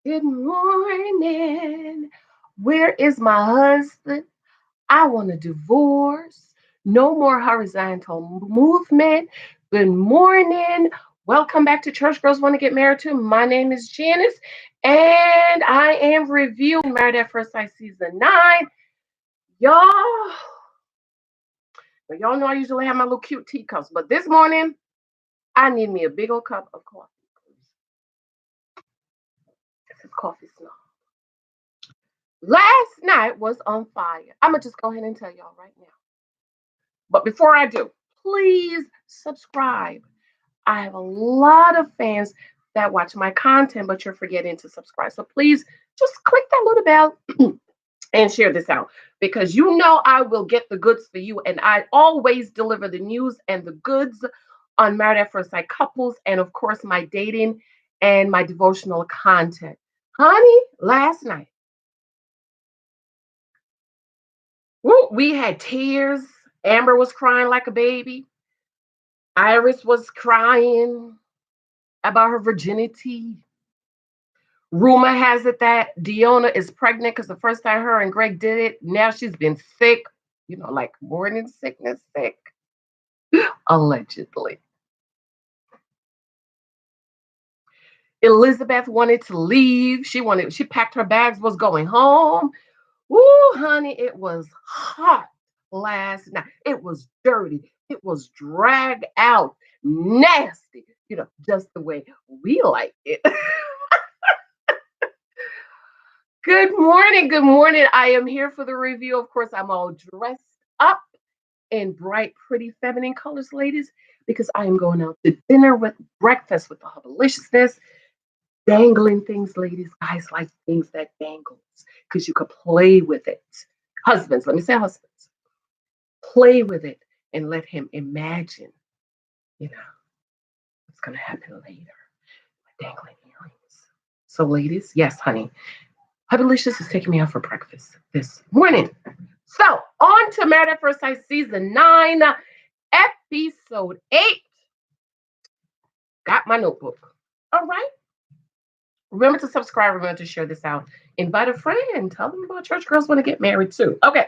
Good morning. Where is my husband? I want a divorce. No more horizontal movement. Good morning. Welcome back to Church Girls Want to Get Married To. My name is Janice, and I am reviewing Married at First Sight Season 9. Y'all, y'all know I usually have my little cute teacups, but this morning I need me a big old cup of coffee. This is coffee snob. Last night was on fire. I'm gonna just go ahead and tell y'all right now. But before I do, please subscribe. I have a lot of fans that watch my content, but you're forgetting to subscribe. So please just click that little bell and share this out because you know I will get the goods for you. And I always deliver the news and the goods on Married at First Sight couples and, of course, my dating and my devotional content. Honey, last night, woo, we had tears. Amber was crying like a baby. Iris was crying about her virginity. Rumor has it that Donna is pregnant because the first time her and Greg did it, now she's been sick, like morning sickness sick, allegedly. Elizabeth wanted to leave. She packed her bags, was going home. Ooh, honey, it was hot last night. It was dirty. It was dragged out, nasty, just the way we like it. Good morning. Good morning. I am here for the review. Of course, I'm all dressed up in bright, pretty, feminine colors, ladies, because I am going out to dinner with breakfast with the hubbeliciousness, dangling things, ladies. Guys like things that dangles because you could play with it. Husbands, let me say husbands, play with it and let him imagine, you know, what's going to happen later. Dangling earrings. So, ladies, yes, honey, Hubblicious is taking me out for breakfast this morning. So, on to Married at First Sight Season 9, Episode 8. Got my notebook. All right. Remember to subscribe. Remember to share this out. Invite a friend. Tell them about Church Girls Want to Get Married too. Okay.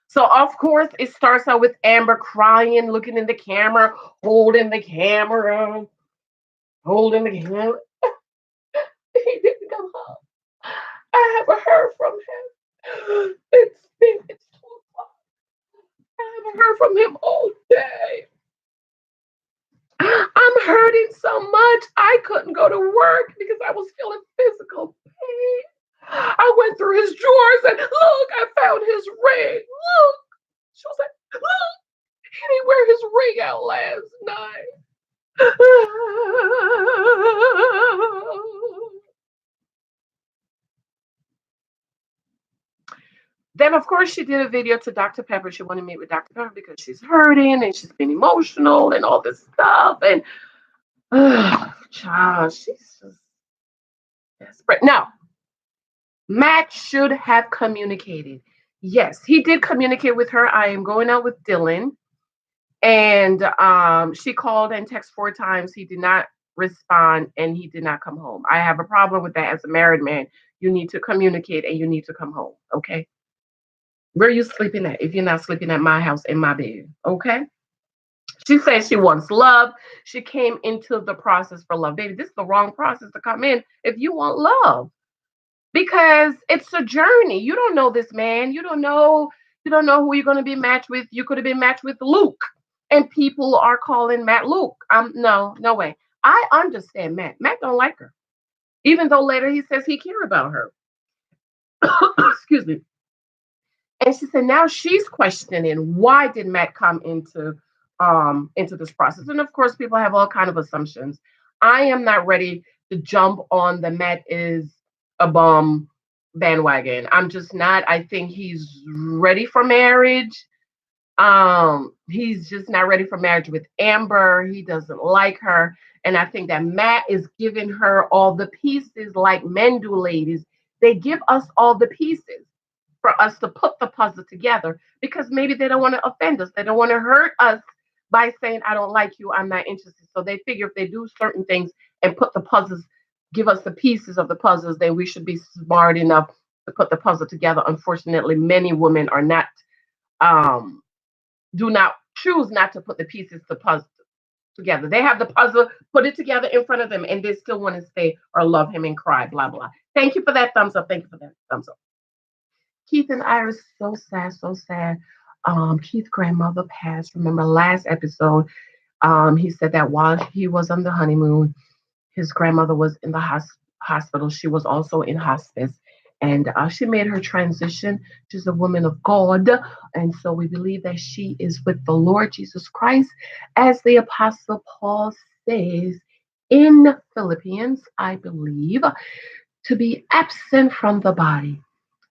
So, of course, it starts out with Amber crying, looking in the camera, holding the camera, holding the camera. He didn't come home. I haven't heard from him. It's 2 o'clock. I haven't heard from him all day. I'm hurting so much. I couldn't go to work because I was feeling physical pain. I went through his drawers and look, I found his ring. Look. She was like, look, he didn't wear his ring out last night. Then, of course, she did a video to Dr. Pepper. She wanted to meet with Dr. Pepper because she's hurting and she's been emotional and all this stuff. And, child, she's just desperate. Now, Matt should have communicated. Yes, he did communicate with her. I am going out with Dylan. And she called and texted 4 times. He did not respond and he did not come home. I have a problem with that as a married man. You need to communicate and you need to come home. Okay. Where are you sleeping at if you're not sleeping at my house in my bed? Okay. She says she wants love. She came into the process for love. Baby, this is the wrong process to come in if you want love because it's a journey. You don't know this man. You don't know who you're going to be matched with. You could have been matched with Luke, and people are calling Matt Luke. No way. I understand Matt. Matt don't like her, even though later he says he care about her. Excuse me. And she said now she's questioning why did Matt come into this process. And of course, people have all kind of assumptions. I am not ready to jump on the Matt is a bum bandwagon. I'm just not. I think he's ready for marriage. He's just not ready for marriage with Amber. He doesn't like her. And I think that Matt is giving her all the pieces like men do, ladies. They give us all the pieces for us to put the puzzle together because maybe they don't want to offend us. They don't want to hurt us by saying, I don't like you, I'm not interested. So they figure if they do certain things and put the puzzles give us the pieces of the puzzles, then we should be smart enough to put the puzzle together. Unfortunately, many women are not, um, do not choose not to put the pieces to puzzle together. They have the puzzle, put it together in front of them, and they still want to stay or love him and cry, blah, blah. Thank you for that thumbs up. Thank you for that thumbs up. Keith and Iris, so sad, so sad. Keith's grandmother passed. Remember last episode, he said that while he was on the honeymoon, his grandmother was in the hospital. She was also in hospice. And she made her transition. She's a woman of God. And so we believe that she is with the Lord Jesus Christ. As the Apostle Paul says in Philippians, I believe, to be absent from the body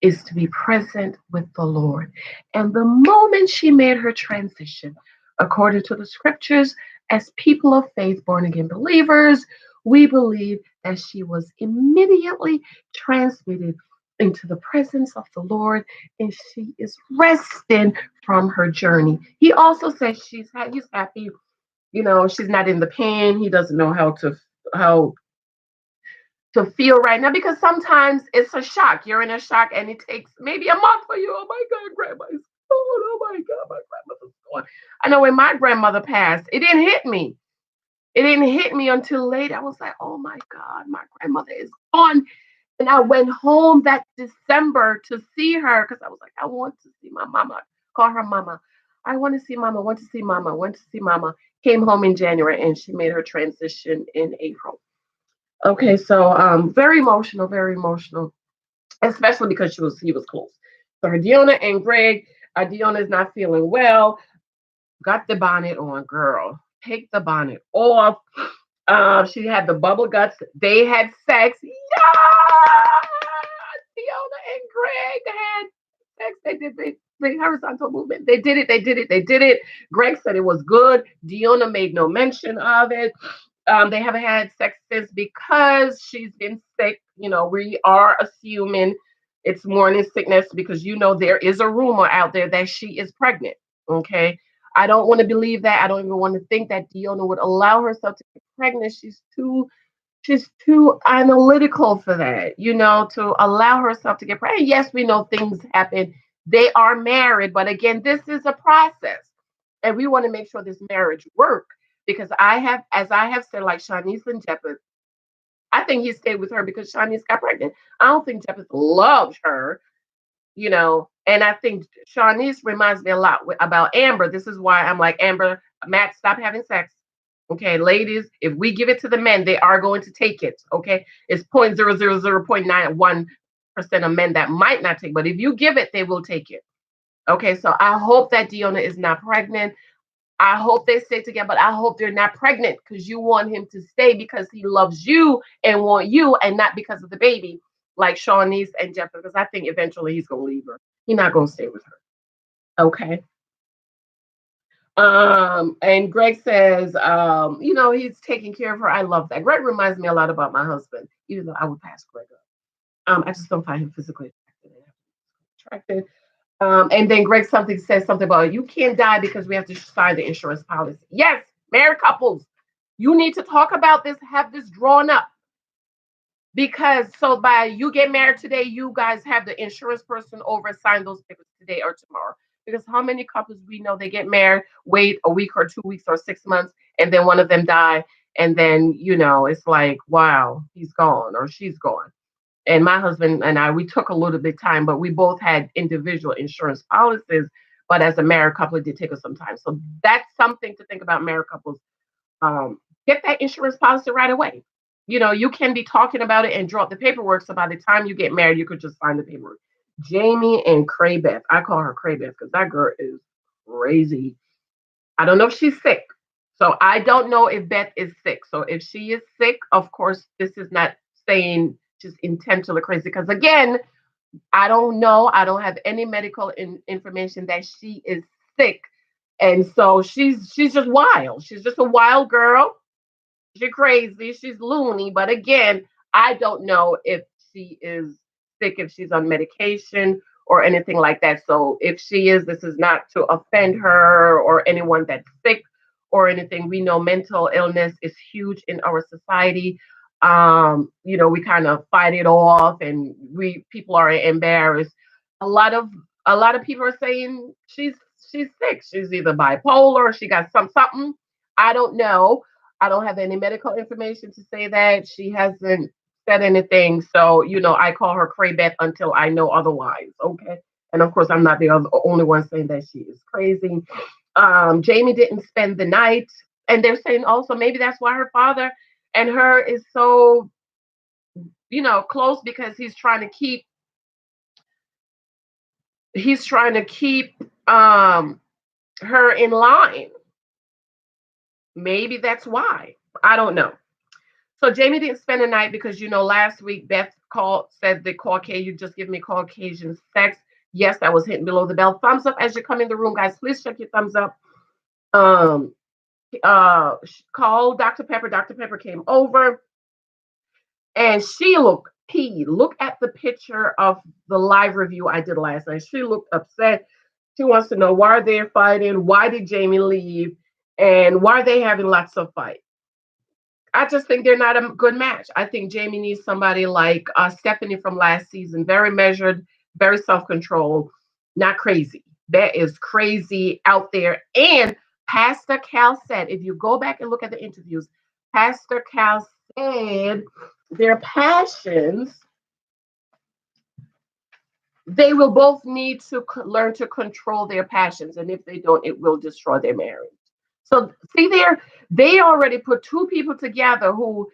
is to be present with the Lord. And the moment she made her transition, according to the scriptures, as people of faith, born again believers, we believe that she was immediately transmitted into the presence of the Lord, and she is resting from her journey. He also says he's happy, she's not in the pain. He doesn't know how to feel right now, because sometimes it's a shock. You're in a shock and it takes maybe a month for you. Oh my God, grandma's gone. Oh my God, my grandmother's gone. I know when my grandmother passed, it didn't hit me. It didn't hit me until late. I was like, oh my God, my grandmother is gone. And I went home that December to see her because I was like, I want to see my mama. Call her mama. I want to see mama, want to see mama, want to see mama. Came home in January and she made her transition in April. Okay, so very emotional, especially because he was close. So her Diona and Greg, Diona is not feeling well. Got the bonnet on, girl. Take the bonnet off. She had the bubble guts. They had sex. Yeah, Diona and Greg had sex. They did the horizontal movement. They did it. They did it. They did it. Greg said it was good. Diona made no mention of it. They haven't had sex since because she's been sick. We are assuming it's morning sickness because there is a rumor out there that she is pregnant. Okay. I don't want to believe that. I don't even want to think that Diona would allow herself to get pregnant. She's too analytical for that, to allow herself to get pregnant. Yes, we know things happen. They are married, but again, this is a process. And we want to make sure this marriage work because as I have said, like Shanice and Jeppeth, I think he stayed with her because Shanice got pregnant. I don't think Jeppeth loved her. And I think Shanice reminds me a lot about Amber. This is why I'm like, Amber, Matt, stop having sex. Okay, ladies, if we give it to the men, they are going to take it. Okay, it's 0.000.91% of men that might not take, but if you give it, they will take it. Okay, so I hope that Diona is not pregnant. I hope they stay together, but I hope they're not pregnant because you want him to stay because he loves you and want you and not because of the baby, like Shawnee's and Jeff, because I think eventually he's gonna leave her. He's not gonna stay with her. Okay. And Greg says, he's taking care of her. I love that. Greg reminds me a lot about my husband, even though I would pass Greg up. I just don't find him physically attractive. And then Greg says something about you can't die because we have to sign the insurance policy. Yes, married couples, you need to talk about this, have this drawn up. Because so by you get married today, you guys have the insurance person over sign those papers today or tomorrow. Because how many couples we know they get married, wait a week or 2 weeks or 6 months, and then one of them die, and then it's like, wow, he's gone or she's gone. And my husband and I, we took a little bit time, but we both had individual insurance policies. But as a married couple, it did take us some time. So that's something to think about, married couples. Get that insurance policy right away. You can be talking about it and draw up the paperwork. So by the time you get married, you could just sign the paperwork. Jamie and Craybeth. I call her Craybeth because that girl is crazy. I don't know if she's sick. So I don't know if Beth is sick. So if she is sick, of course, this is not saying she's intentionally crazy. Because again, I don't know. I don't have any medical information that she is sick. And so she's just wild. She's just a wild girl. She's crazy. She's loony. But again, I don't know if she is sick, if she's on medication or anything like that. So if she is, this is not to offend her or anyone that's sick or anything. We know mental illness is huge in our society. We kind of fight it off, and we people are embarrassed. A lot of a lot of people are saying she's sick. She's either bipolar, or she got something. I don't know. I don't have any medical information to say that. She hasn't said anything. So, I call her Craybeth until I know otherwise. Okay. And of course, I'm not the only one saying that she is crazy. Jamie didn't spend the night. And they're saying also maybe that's why her father and her is so, close, because he's trying to keep um her in line. Maybe that's why. I don't know. So Jamie didn't spend the night because last week Beth said the Caucasian, you just give me Caucasian sex. Yes, that was hitting below the belt. Thumbs up as you come in the room, guys. Please check your thumbs up. Um, called Dr. Pepper. Dr. Pepper came over and she looked peeved. Look at the picture of the live review I did last night. She looked upset. She wants to know why they're fighting, why did Jamie leave, and why are they having lots of fight. I just think they're not a good match. I think Jamie needs somebody like Stephanie from last season, very measured, very self-controlled, not crazy. That is crazy out there. And Pastor Cal said, if you go back and look at the interviews, Pastor Cal said their passions, they will both need to learn to control their passions. And if they don't, it will destroy their marriage. So see there, they already put two people together who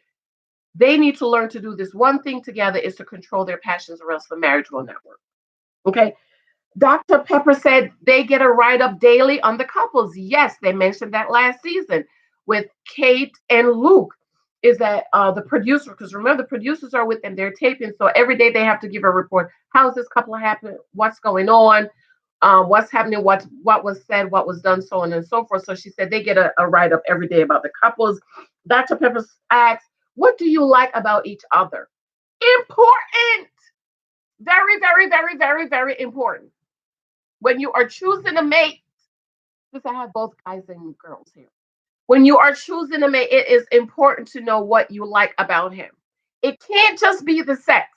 they need to learn to do this one thing together is to control their passions, or else the marriage will not work. Okay. Dr. Pepper said they get a write up daily on the couples. Yes, they mentioned that last season with Kate and Luke. Is that the producer? Because remember, the producers are with them, they're taping. So every day they have to give a report. How's this couple happening? What's going on? What's happening? What was said? What was done? So on and so forth. So she said they get a write up every day about the couples. Dr. Pepper asks, what do you like about each other? Important. Very, very, very, very, very important. When you are choosing a mate, because I have both guys and girls here. When you are choosing a mate, it is important to know what you like about him. It can't just be the sex,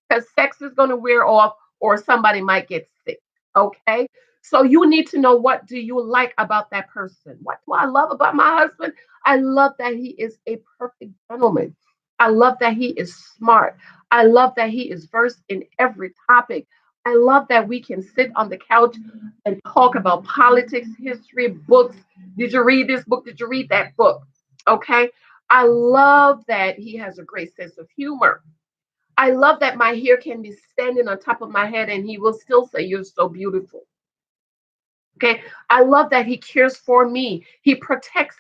because sex is going to wear off or somebody might get sick. Okay. So you need to know, what do you like about that person? What do I love about my husband? I love that he is a perfect gentleman. I love that he is smart. I love that he is versed in every topic. I love that we can sit on the couch and talk about politics, history, books. Did you read this book? Did you read that book? Okay. I love that he has a great sense of humor. I love that my hair can be standing on top of my head and he will still say, you're so beautiful. Okay. I love that he cares for me. He protects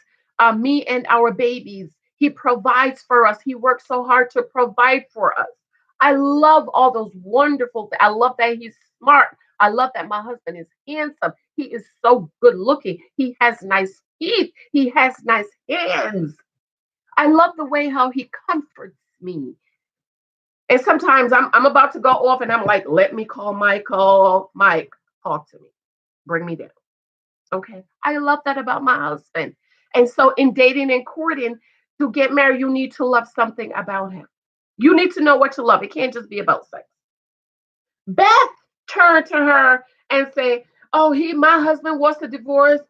me and our babies. He provides for us. He works so hard to provide for us. I love all those wonderful things. I love that he's smart. I love that my husband is handsome. He is so good looking. He has nice teeth. He has nice hands. I love the way how he comforts me. And sometimes I'm about to go off and I'm like, let me call Michael. Mike, talk to me. Bring me down. Okay. I love that about my husband. And so in dating and courting, to get married, you need to love something about him. You need to know what you love. It can't just be about sex. Beth turned to her and say, oh, my husband wants a divorce.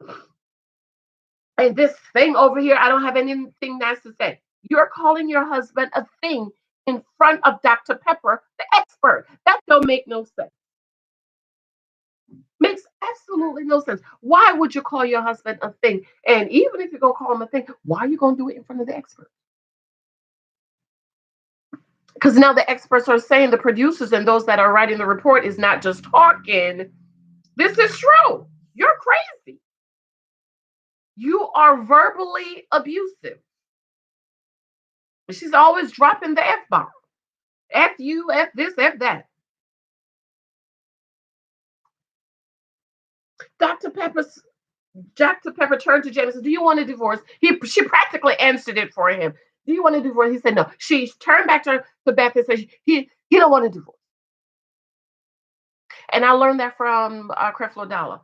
And this thing over here, I don't have anything nice to say. You're calling your husband a thing in front of Dr. Pepper, the expert. That don't make no sense. Makes absolutely no sense. Why would you call your husband a thing? And even if you're going to call him a thing, why are you going to do it in front of the expert? Because now the experts are saying, the producers and those that are writing the report is not just talking. This is true. You're crazy. You are verbally abusive. She's always dropping the F bomb. F you, F this, F that. Dr. Pepper's Dr. Pepper turned to James and said, do you want a divorce? She practically answered it for him. Do you want a divorce? He said no. She turned back to Beth and said he don't want a divorce. And I learned that from Creflo Dollar.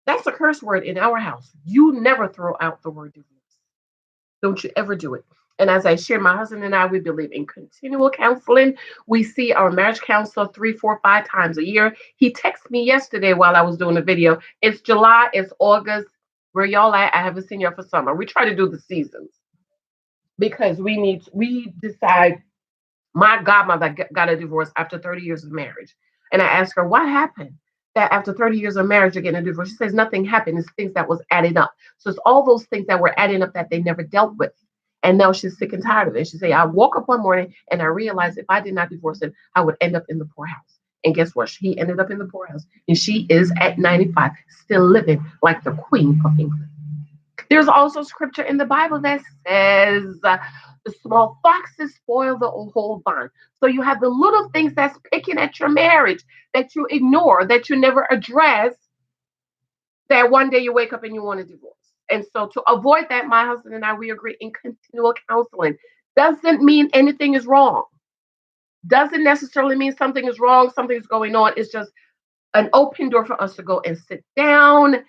That's a curse word in our house. You never throw out the word divorce. Don't you ever do it. And as I share, my husband and I, we believe in continual counseling. We see our marriage counselor 3, 4, 5 times a year. He texted me yesterday while I was doing a video. It's July, it's August. Where y'all at? I haven't seen y'all for summer. We try to do the seasons because we decide. My godmother got a divorce after 30 years of marriage. And I asked her, what happened? That after 30 years of marriage, you're getting a divorce. She says nothing happened. It's things that was adding up. So it's all those things that were adding up that they never dealt with. And now she's sick and tired of it. She said, I woke up one morning and I realized if I did not divorce him, I would end up in the poorhouse. And guess what? He ended up in the poorhouse. And she is at 95, still living like the Queen of England. There's also scripture in the Bible that says the small foxes spoil the whole vine. So you have the little things that's picking at your marriage that you ignore, that you never address, that one day you wake up and you want a divorce. And so to avoid that, my husband and I, we agree in continual counseling. Doesn't mean anything is wrong. Doesn't necessarily mean something is wrong, something's going on. It's just an open door for us to go and sit down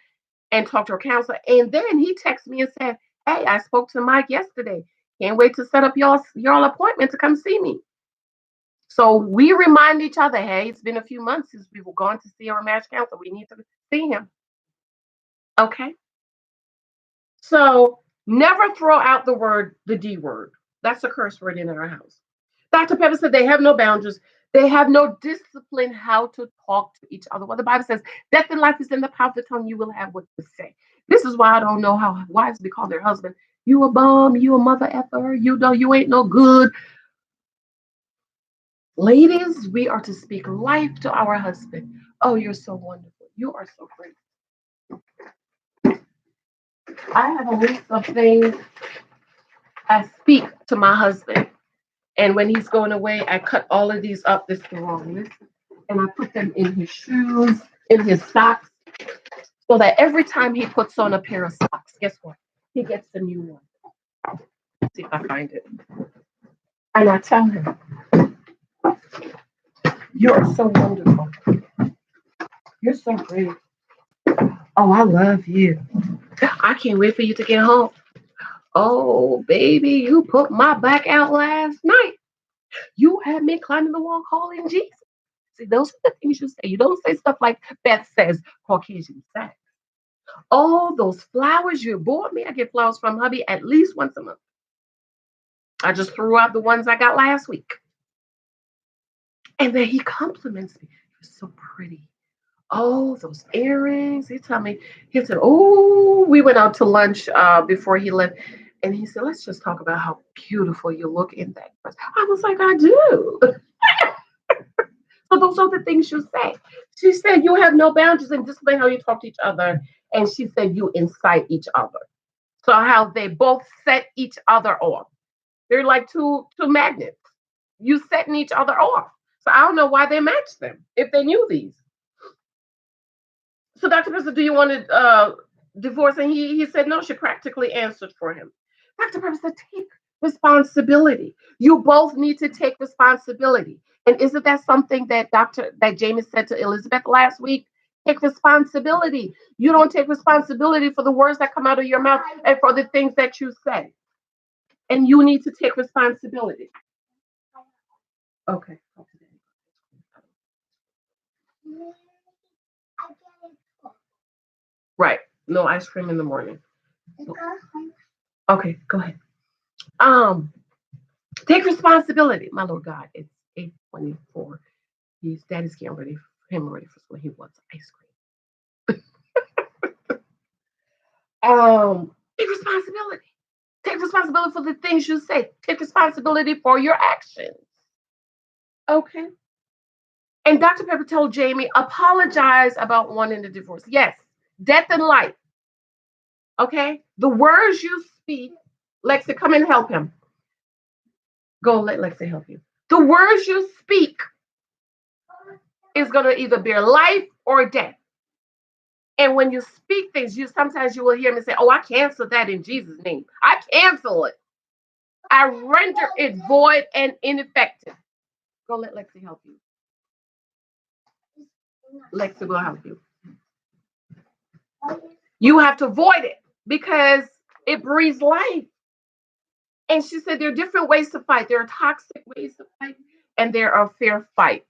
and talk to our counselor. And then he texted me and said, hey, I spoke to Mike yesterday. Can't wait to set up y'all appointment to come see me. So we remind each other, hey, it's been a few months since we've gone to see our marriage counselor. We need to see him. Okay. So never throw out the D word. That's a curse word in our house. Dr. Pepper said they have no boundaries. They have no discipline how to talk to each other. Well, the Bible says, death and life is in the power of the tongue. You will have what to say. This is why I don't know how wives be called their husband. You a bum, you a mother effer, you know you ain't no good. Ladies, we are to speak life to our husband. Oh, you're so wonderful. You are so great. I have a list of things I speak to my husband. And when he's going away, I cut all of these up. This is the wrong list. And I put them in his shoes, in his socks, so that every time he puts on a pair of socks, guess what? He gets a new one. Let's see if I find it. And I tell him, you're so wonderful. You're so great. Oh, I love you. I can't wait for you to get home. Oh, baby, you put my back out last night. You had me climbing the wall calling Jesus. See, those are the things you say. You don't say stuff like Beth says, Caucasian sex. All those flowers you bought me, I get flowers from hubby at least once a month. I just threw out the ones I got last week. And then he compliments me. You're so pretty. Oh, those earrings. He told me, he said, oh, we went out to lunch before he left. And he said, let's just talk about how beautiful you look in that dress. I was like, I do. So those are the things you say. She said, you have no boundaries and display how you talk to each other. And she said, you incite each other. So how they both set each other off. They're like two magnets. You setting each other off. So I don't know why they match them if they knew these. So Dr. Pepper, do you want to divorce? And he said no. She practically answered for him. Dr. Pepper said, take responsibility. You both need to take responsibility. And isn't that something that Jamie said to Elizabeth last week? Take responsibility. You don't take responsibility for the words that come out of your mouth and for the things that you say. And you need to take responsibility. Okay. Right. No ice cream in the morning. Okay, go ahead. Take responsibility. My Lord God, it's 8:24. Daddy's getting ready for him ready for school. He wants ice cream. Take responsibility. Take responsibility for the things you say. Take responsibility for your actions. Okay. And Dr. Pepper told Jamie, apologize about wanting a divorce. Yes, death and life. Okay. The words you speak, Lexi, come and help him. Go let Lexi help you. The words you speak is going to either bear life or death. And when you speak things, sometimes you will hear me say, oh, I cancel that in Jesus' name. I cancel it. I render it void and ineffective. Go let Lexi help you. Lexi will help you. You have to void it because it breathes life. And she said there are different ways to fight. There are toxic ways to fight, and there are fair fights.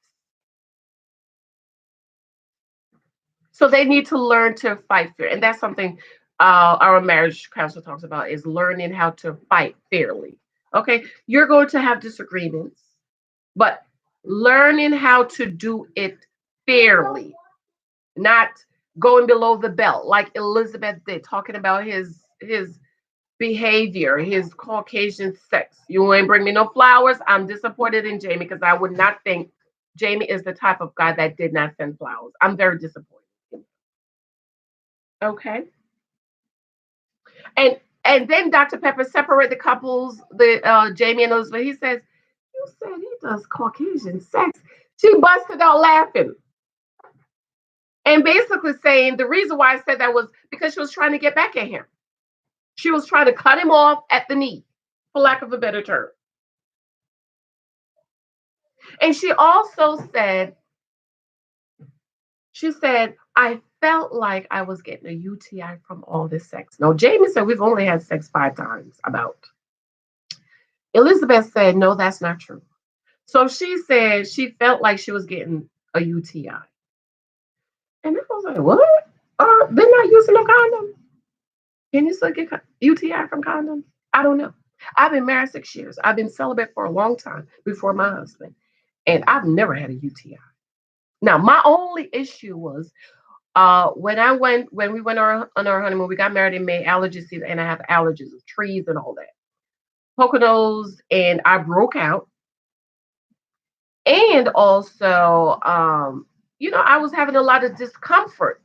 So they need to learn to fight fair, and that's something our marriage counselor talks about is learning how to fight fairly. Okay, you're going to have disagreements, but learning how to do it fairly, not going below the belt like Elizabeth did, talking about his behavior, his Caucasian sex. You ain't bring me no flowers. I'm disappointed in Jamie because I would not think Jamie is the type of guy that did not send flowers. I'm very disappointed. Okay. And and then Dr. Pepper separate the couples, the Jamie and Elizabeth. He says, "You said he does Caucasian sex." She busted out laughing and basically saying the reason why I said that was because she was trying to get back at him. She was trying to cut him off at the knee, for lack of a better term. And she said, I felt like I was getting a UTI from all this sex. Now, Jamie said we've only had sex 5 times, about. Elizabeth said, no, that's not true. So she said she felt like she was getting a UTI. And I was like, what? They're not using no condom. Can you still get UTI from condoms? I don't know. I've been married 6 years. I've been celibate for a long time before my husband, and I've never had a UTI. Now, my only issue was when we went on our honeymoon. We got married in May, allergy season, and I have allergies of trees and all that, Poconos, and I broke out. And also, I was having a lot of discomfort.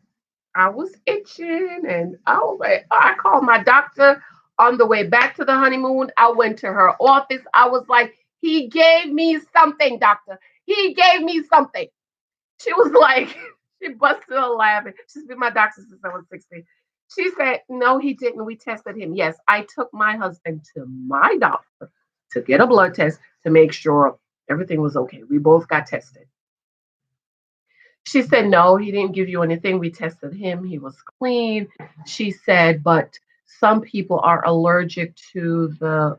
I was itching, and I was like, I called my doctor on the way back to the honeymoon. I went to her office. I was like, he gave me something, doctor. He gave me something. She was like, she busted a laughing. She's been my doctor since I was 16. She said, no, he didn't. We tested him. Yes, I took my husband to my doctor to get a blood test to make sure everything was okay. We both got tested. She said, no, he didn't give you anything. We tested him. He was clean. She said, but some people are allergic to the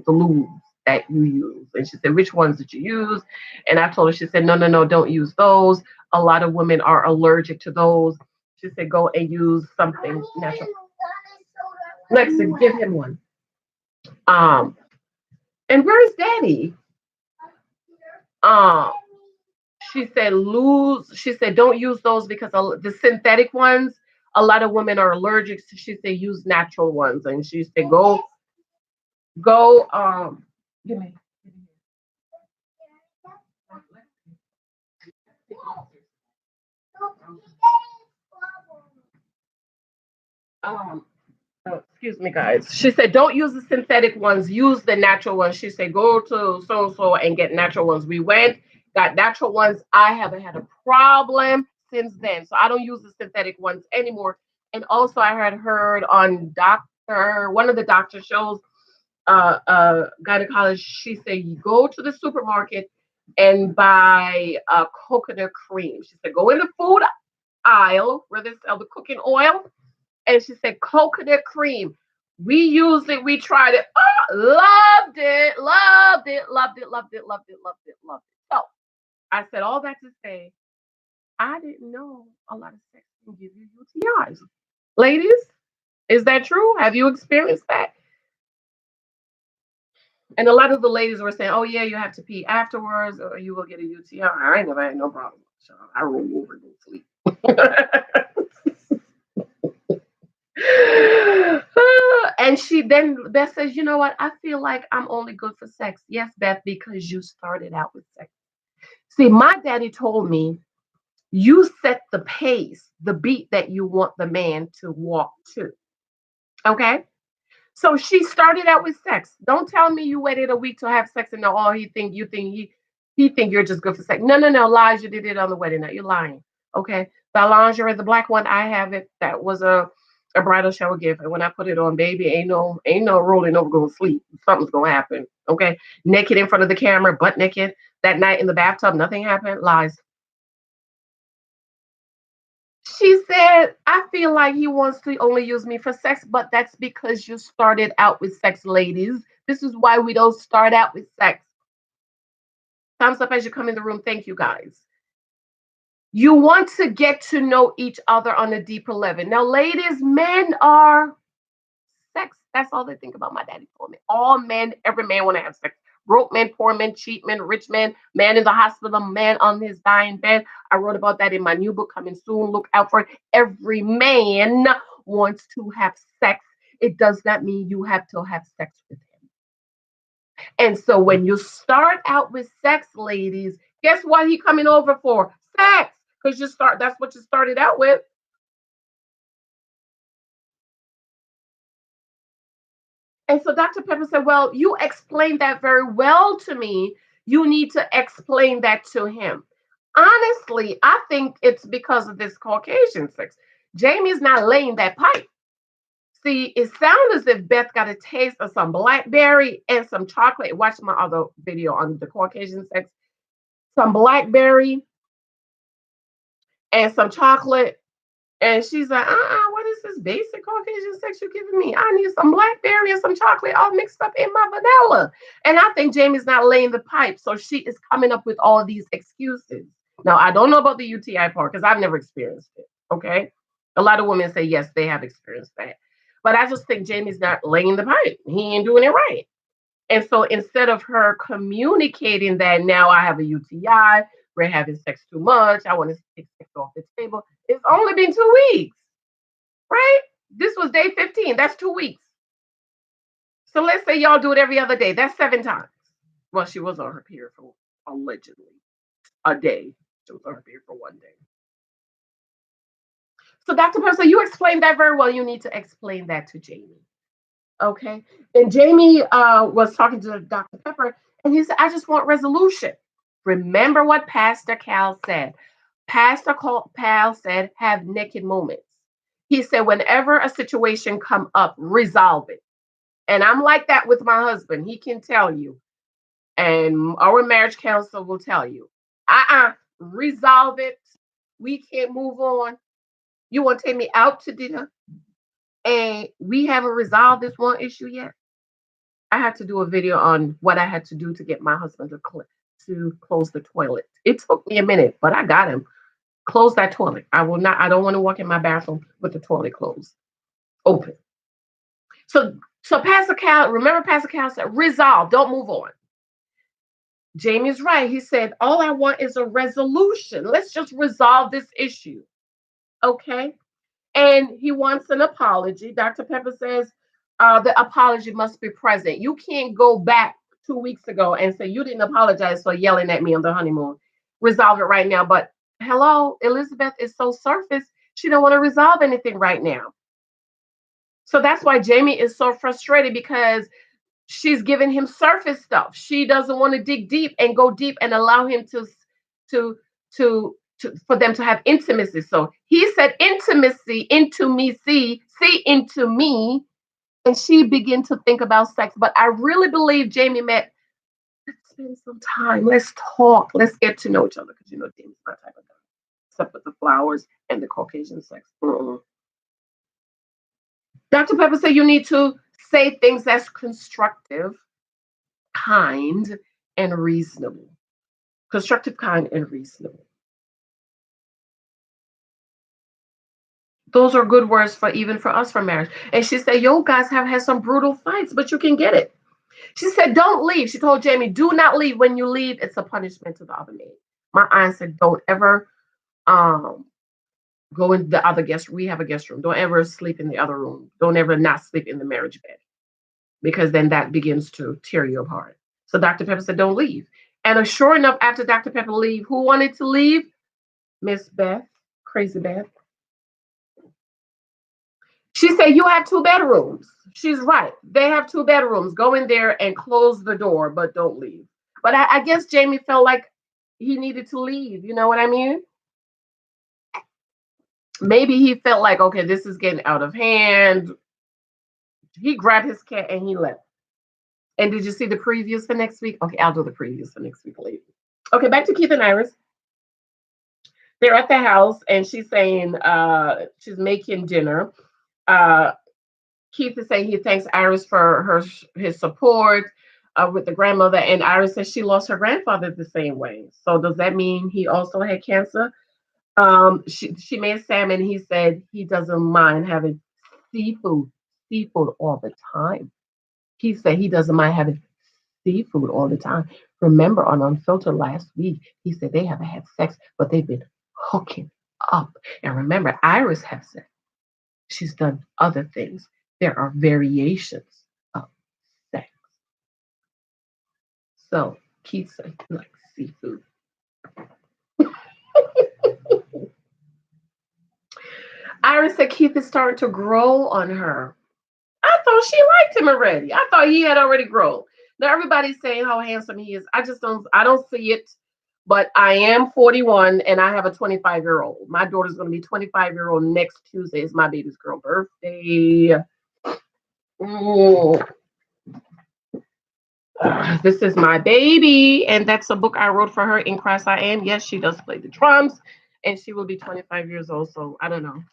lube that you use. And she said, which ones did you use? And I told her, she said, no, no, no, don't use those. A lot of women are allergic to those. She said, go and use something natural. Lexa, give him one. Um, and where's Daddy? Um, she said don't use those because the synthetic ones, a lot of women are allergic to. She said use natural ones, and she said go give me um excuse me, guys. She said don't use the synthetic ones, use the natural ones. She said go to so and so and get natural ones. We went, got natural ones. I haven't had a problem since then, so I don't use the synthetic ones anymore. And also I had heard on doctor one of the doctor shows, gynecologist, she said you go to the supermarket and buy coconut cream. She said go in the food aisle where they sell the cooking oil, and she said coconut cream. We used it, we tried it, loved it, loved it, loved it, loved it, loved it, loved it, loved it. So I said all that to say I didn't know a lot of sex can give you UTIs. Ladies, is that true? Have you experienced that? And a lot of the ladies were saying, "Oh yeah, you have to pee afterwards, or you will get a UTI." I ain't never had no problem. So I roll over and go to sleep. And she then Beth says, "You know what? I feel like I'm only good for sex." Yes, Beth, because you started out with sex. See, my daddy told me you set the pace, the beat that you want the man to walk to. Okay. So she started out with sex. Don't tell me you waited a week to have sex and now all he think you're just good for sex. No, no, no, lies. You did it on the wedding night. You're lying. Okay. The lingerie, the black one, I have it. That was a bridal shower gift. And when I put it on, baby, ain't no rolling over going to sleep. Something's gonna happen. Okay. Naked in front of the camera, butt naked. That night in the bathtub, nothing happened. Lies. She said, I feel like he wants to only use me for sex, but that's because you started out with sex, ladies. This is why we don't start out with sex. Thumbs up as you come in the room. Thank you, guys. You want to get to know each other on a deeper level. Now, ladies, men are sex. That's all they think about. My daddy told me. All men, every man want to have sex. Broke men, poor men, cheap men, rich men, man in the hospital, man on his dying bed. I wrote about that in my new book coming soon. Look out for it. Every man wants to have sex. It does not mean you have to have sex with him. And so when you start out with sex, ladies, guess what he coming over for? Sex. Because that's what you started out with. And so Dr. Pepper said, well, you explained that very well to me. You need to explain that to him. Honestly, I think it's because of this Caucasian sex. Jamie's not laying that pipe. See, it sounds as if Beth got a taste of some blackberry and some chocolate. Watch my other video on the Caucasian sex. Some blackberry and some chocolate. And she's like, what is this basic Caucasian sex you're giving me? I need some blackberry and some chocolate all mixed up in my vanilla. And I think Jamie's not laying the pipe. So she is coming up with all these excuses. Now, I don't know about the UTI part because I've never experienced it. Okay. A lot of women say, yes, they have experienced that. But I just think Jamie's not laying the pipe. He ain't doing it right. And so instead of her communicating that now I have a UTI, we're having sex too much, I want to take sex off the table, it's only been 2 weeks, right? This was day 15. That's 2 weeks. So let's say y'all do it every other day. That's 7 times. Well, she was on her period for allegedly a day. She was on her period for one day. So Dr. Pepper, you explained that very well. You need to explain that to Jamie. Okay. And Jamie was talking to Dr. Pepper, and he said, I just want resolution. Remember what Pastor Cal said. Pastor Cal said, have naked moments. He said, whenever a situation come up, resolve it. And I'm like that with my husband. He can tell you. And our marriage counsel will tell you, resolve it. We can't move on. You want to take me out to dinner? And we haven't resolved this one issue yet. I had to do a video on what I had to do to get my husband to close the toilet. It took me a minute, but I got him. Close that toilet. I don't want to walk in my bathroom with the toilet closed, open. So Pastor Cal, remember Pastor Cal said, resolve, don't move on. Jamie's right. He said, all I want is a resolution. Let's just resolve this issue. Okay. And he wants an apology. Dr. Pepper says the apology must be present. You can't go back 2 weeks ago and say you didn't apologize for yelling at me on the honeymoon. Resolve it right now. But hello, Elizabeth is so surface. She don't want to resolve anything right now. So that's why Jamie is so frustrated because she's giving him surface stuff. She doesn't want to dig deep and go deep and allow him to for them to have intimacy. So he said intimacy into me, see into me, and she began to think about sex. But I really believe Jamie met, let's spend some time, let's talk, let's get to know each other, because Jamie's my type of guy, except with the flowers and the Caucasian sex. Dr. Pepper said you need to say things that's constructive, kind, and reasonable. Constructive, kind, and reasonable. Those are good words for even for us for marriage. And she said, yo, guys have had some brutal fights, but you can get it. She said, don't leave. She told Jamie, do not leave. When you leave, it's a punishment to the other maid. My aunt said, don't ever go in the other guest room. We have a guest room. Don't ever sleep in the other room. Don't ever not sleep in the marriage bed, because then that begins to tear you apart. So Dr. Pepper said, don't leave. And sure enough, after Dr. Pepper leave, who wanted to leave? Miss Beth, crazy Beth. She said, you have 2 bedrooms. She's right. They have 2 bedrooms. Go in there and close the door, but don't leave. But I guess Jamie felt like he needed to leave. You know what I mean? Maybe he felt like, okay, this is getting out of hand. He grabbed his cat and he left. And did you see the previews for next week? Okay, I'll do the previews for next week later. Okay, back to Keith and Iris. They're at the house and she's saying she's making dinner. Keith is saying he thanks Iris for his support with the grandmother, and Iris says she lost her grandfather the same way. So does that mean he also had cancer? She made salmon. He said he doesn't mind having seafood all the time. He said he doesn't mind having seafood all the time. Remember on Unfiltered last week, he said they haven't had sex, but they've been hooking up. And remember, Iris has said she's done other things. There are variations of sex. So Keith said he likes seafood. Iris said Keith is starting to grow on her. I thought she liked him already. I thought he had already grown. Now everybody's saying how handsome he is. I don't see it. But I am 41 and I have a 25-year-old. My daughter's going to be 25-year-old next Tuesday. Is my baby's girl birthday. Mm. This is my baby, and that's a book I wrote for her. In Christ I Am. Yes, she does play the drums, and she will be 25 years old. So I don't know.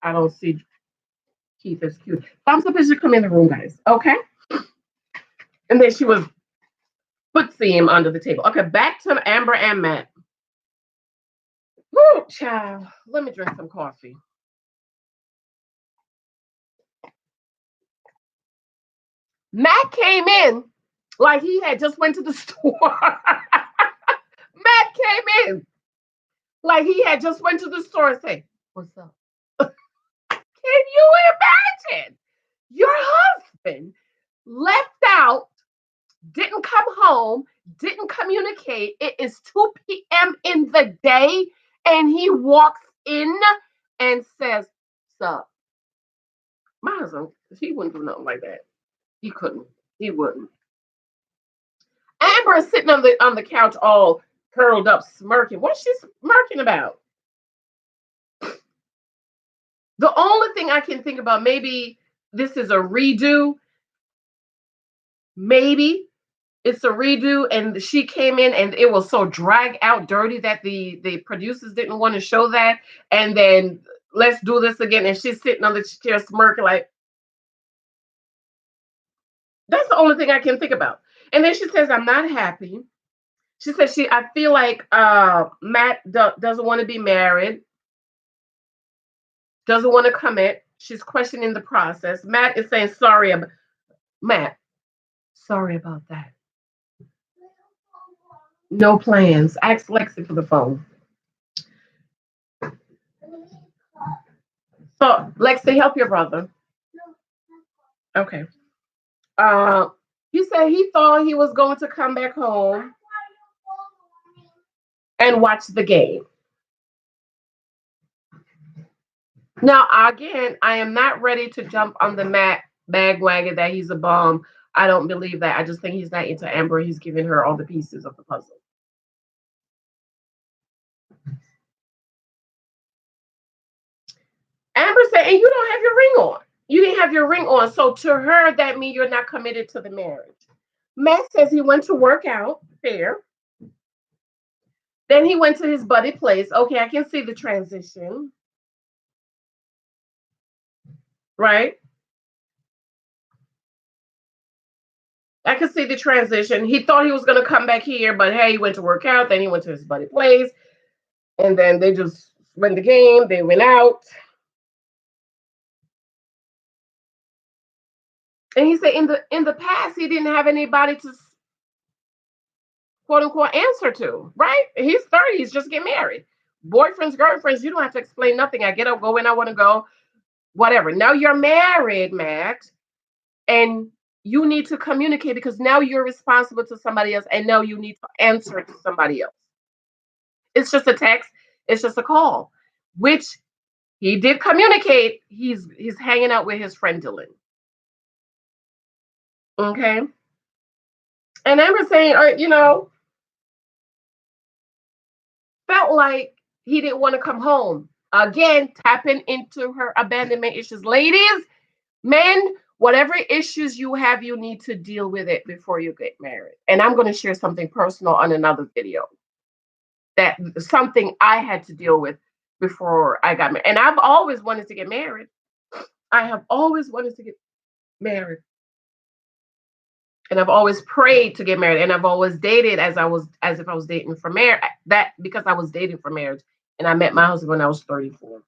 I don't see Keith as cute. Thumbs up as you come in the room, guys. Okay. And then she was footsie him under the table. Okay, back to Amber and Matt. Woo, child. Let me drink some coffee. Matt came in like he had just went to the store. Matt came in like he had just went to the store and said, "What's up?" Can you imagine? Your husband left out, didn't come home, didn't communicate. It is 2 p.m. in the day, and he walks in and says, "Sup?" My husband, he wouldn't do nothing like that. He couldn't. He wouldn't. Amber is sitting on the couch all curled up, smirking. What's she smirking about? The only thing I can think about, maybe this is a redo. Maybe it's a redo, and she came in and it was so drag out dirty that the producers didn't want to show that. And then let's do this again. And she's sitting on the chair smirking like, that's the only thing I can think about. And then she says, "I'm not happy." She says I feel like Matt doesn't want to be married, doesn't want to commit. She's questioning the process. Matt is saying Matt, sorry about that. No plans. Ask Lexi for the phone. So Lexi, help your brother. Okay. Uh, he said he thought he was going to come back home and watch the game. Now, again, I am not ready to jump on the Matt bandwagon that he's a bum. I don't believe that. I just think he's not into Amber. He's giving her all the pieces of the puzzle. Amber said, "And you don't have your ring on. You didn't have your ring on. So to her, that means you're not committed to the marriage." Matt says he went to work out. Fair. Then he went to his buddy place. Okay, I can see the transition. Right? I can see the transition. He thought he was going to come back here, but hey, he went to work out. Then he went to his buddy place. And then they just went the game. They went out. And he said in the past, he didn't have anybody to quote unquote answer to, right? He's 30, he's just getting married. Boyfriends, girlfriends, you don't have to explain nothing. I get up, go when I want to go, whatever. Now you're married, Matt, and you need to communicate because now you're responsible to somebody else, and now you need to answer to somebody else. It's just a text, it's just a call, which he did communicate. He's hanging out with his friend Dylan. Okay. And Amber saying, felt like he didn't want to come home. Again, tapping into her abandonment issues. Ladies, men, whatever issues you have, you need to deal with it before you get married. And I'm going to share something personal on another video. That something I had to deal with before I got married. And I've always wanted to get married. I have always wanted to get married. And I've always prayed to get married, and I've always dated as if I was dating for marriage. That because I was dating for marriage, and I met my husband when I was 34,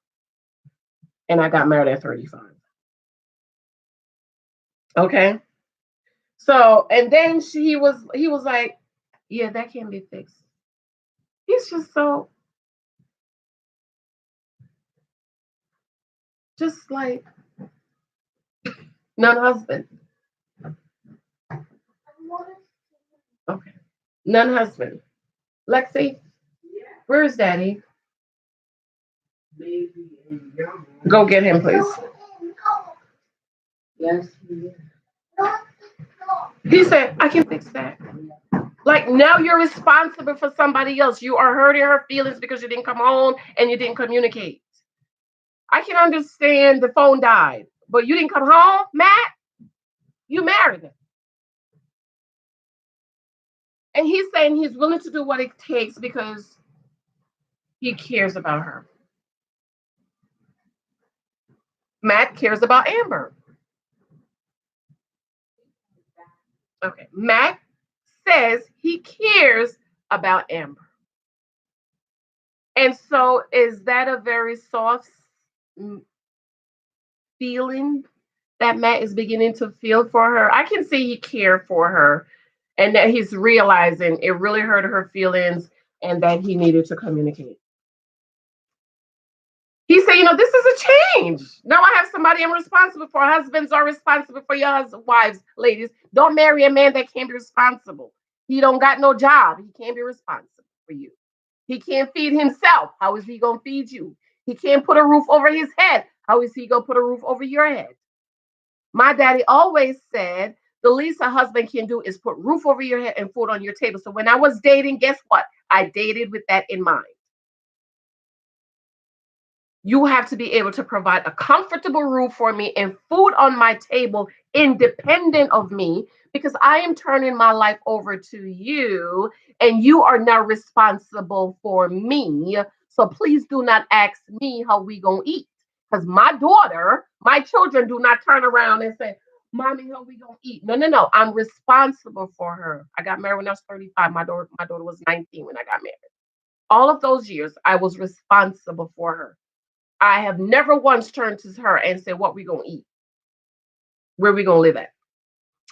and I got married at 35. Okay, so and then he was like, yeah, that can be fixed. He's just so just like non husband. Okay, non husband. Lexi, where's Daddy? Go get him, please. Yes. He said, I can fix that. Like now you're responsible for somebody else. You are hurting her feelings because you didn't come home and you didn't communicate. I can understand the phone died, but you didn't come home, Matt. You married him. And he's saying he's willing to do what it takes because he cares about her. Matt cares about Amber. Okay. Matt says he cares about Amber. And so is that a very soft feeling that Matt is beginning to feel for her? I can see he cared for her and that he's realizing it really hurt her feelings and that he needed to communicate. He said, this is a change. Now I have somebody I'm responsible for. Husbands are responsible for your wives, ladies. Don't marry a man that can't be responsible. He don't got no job. He can't be responsible for you. He can't feed himself. How is he going to feed you? He can't put a roof over his head. How is he going to put a roof over your head? My daddy always said the least a husband can do is put roof over your head and food on your table. So when I was dating, guess what? I dated with that in mind. You have to be able to provide a comfortable roof for me and food on my table independent of me because I am turning my life over to you and you are now responsible for me. So please do not ask me how we going to eat because my children do not turn around and say, Mommy, how we going to eat? No, no, no. I'm responsible for her. I got married when I was 35. My daughter was 19 when I got married. All of those years, I was responsible for her. I have never once turned to her and said, what we gonna eat? Where we gonna live at?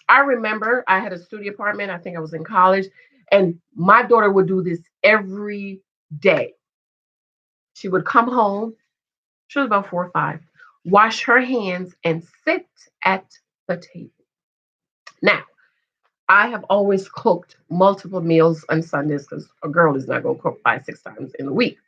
I remember I had a studio apartment. I think I was in college, and my daughter would do this every day. She would come home. She was about 4 or 5. Wash her hands and sit at the table. Now, I have always cooked multiple meals on Sundays because a girl is not gonna cook 5, 6 times in a week.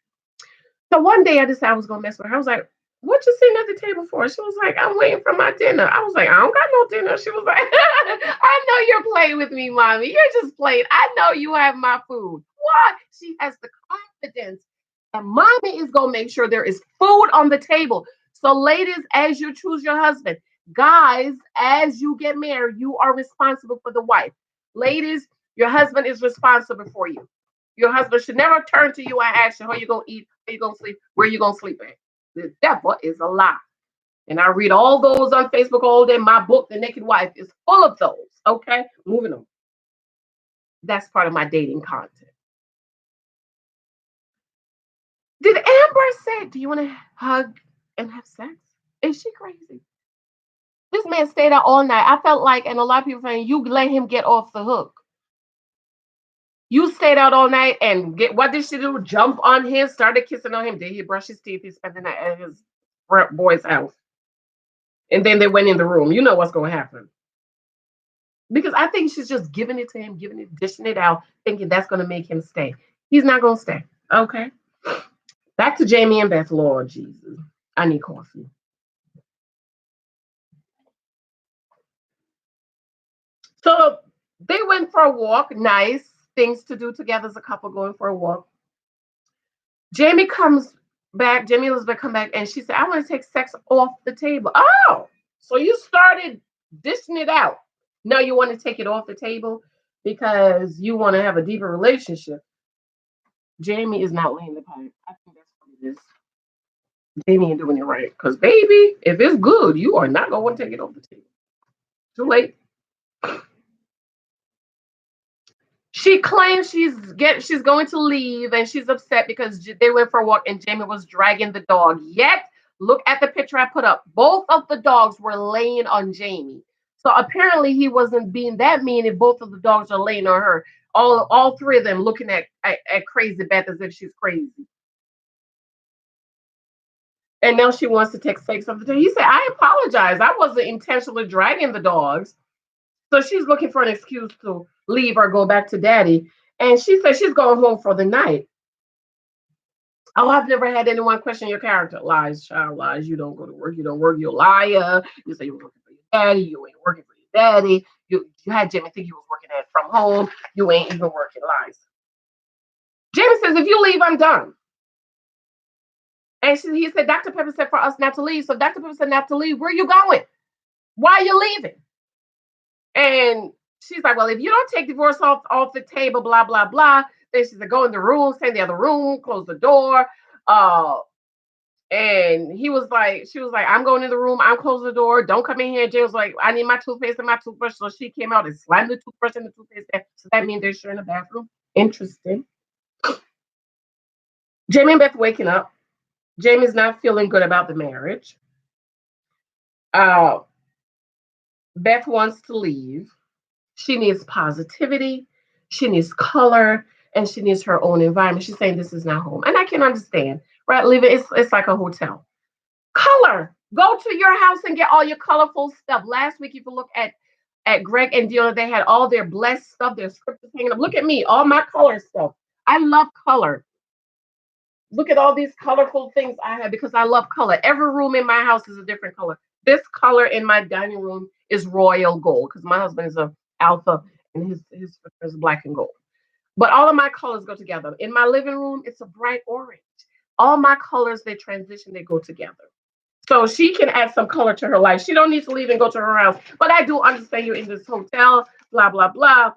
So one day I decided I was gonna mess with her. I was like, what you sitting at the table for? She was like, I'm waiting for my dinner. I was like, I don't got no dinner. She was like, I know you're playing with me, Mommy. You're just playing. I know you have my food. What? She has the confidence that Mommy is gonna make sure there is food on the table. So, ladies, as you choose your husband, guys, as you get married, you are responsible for the wife. Ladies, your husband is responsible for you. Your husband should never turn to you and ask you how you gonna eat, how you gonna sleep, where you gonna sleep at. The devil is a lie. And I read all those on Facebook all day. My book, The Naked Wife, is full of those. Okay, moving on. That's part of my dating content. Did Amber say, do you want to hug and have sex? Is she crazy? This man stayed out all night. I felt like, and a lot of people saying, you let him get off the hook. You stayed out all night and what did she do? Jump on him, started kissing on him. Did he brush his teeth? He spent the night at his boy's house. And then they went in the room. You know what's going to happen. Because I think she's just giving it to him, dishing it out, thinking that's going to make him stay. He's not going to stay. Okay. Back to Jamie and Beth. Lord Jesus. I need coffee. So they went for a walk. Nice things to do together as a couple going for a walk. Jamie comes back. Jamie Elizabeth come back and she said, I want to take sex off the table. Oh, so you started dishing it out. Now you want to take it off the table because you want to have a deeper relationship. Jamie is not laying the pipe. I think that's what it is. Jamie ain't doing it right. Because baby, if it's good, you are not going to want to take it off the table. Too late. She claims she's going to leave and she's upset because they went for a walk and Jamie was dragging the dog. Yet, look at the picture I put up. Both of the dogs were laying on Jamie. So apparently he wasn't being that mean if both of the dogs are laying on her. All three of them looking at crazy Beth as if she's crazy. And now she wants to take stakes of the day. He said, I apologize. I wasn't intentionally dragging the dogs. So she's looking for an excuse to leave or go back to daddy. And she said she's going home for the night. Oh, I've never had anyone question your character. Lies, child, lies. You don't go to work. You don't work. You're a liar. You say you're working for your daddy. You ain't working for your daddy. You had Jimmy think you was working at from home. You ain't even working. Lies. Jimmy says, if you leave, I'm done. And he said, Dr. Pepper said for us not to leave. So Dr. Pepper said not to leave. Where are you going? Why are you leaving? And she's like, well, if you don't take divorce off the table, blah, blah, blah. Then she said, go in the room, stay in the other room, close the door. And she was like, I'm going in the room, I'm closing the door, don't come in here. Jay was like, I need my toothpaste and my toothbrush. So she came out and slammed the toothbrush and the toothpaste there. So that means they're sharing a bathroom. Interesting. Jamie and Beth waking up. Jamie's not feeling good about the marriage. Uh, Beth wants to leave. She needs positivity. She needs color, and she needs her own environment. She's saying this is not home, and I can understand. Right, leave it. It's like a hotel. Color. Go to your house and get all your colorful stuff. Last week, if you look at Greg and Donna, they had all their blessed stuff, their scriptures hanging up. Look at me, all my color stuff. I love color. Look at all these colorful things I have because I love color. Every room in my house is a different color. This color in my dining room is royal gold because my husband is a alpha and his is black and gold. But all of my colors go together. In my living room, it's a bright orange. All my colors, they transition, they go together. So she can add some color to her life. She don't need to leave and go to her house. But I do understand you're in this hotel, blah, blah, blah.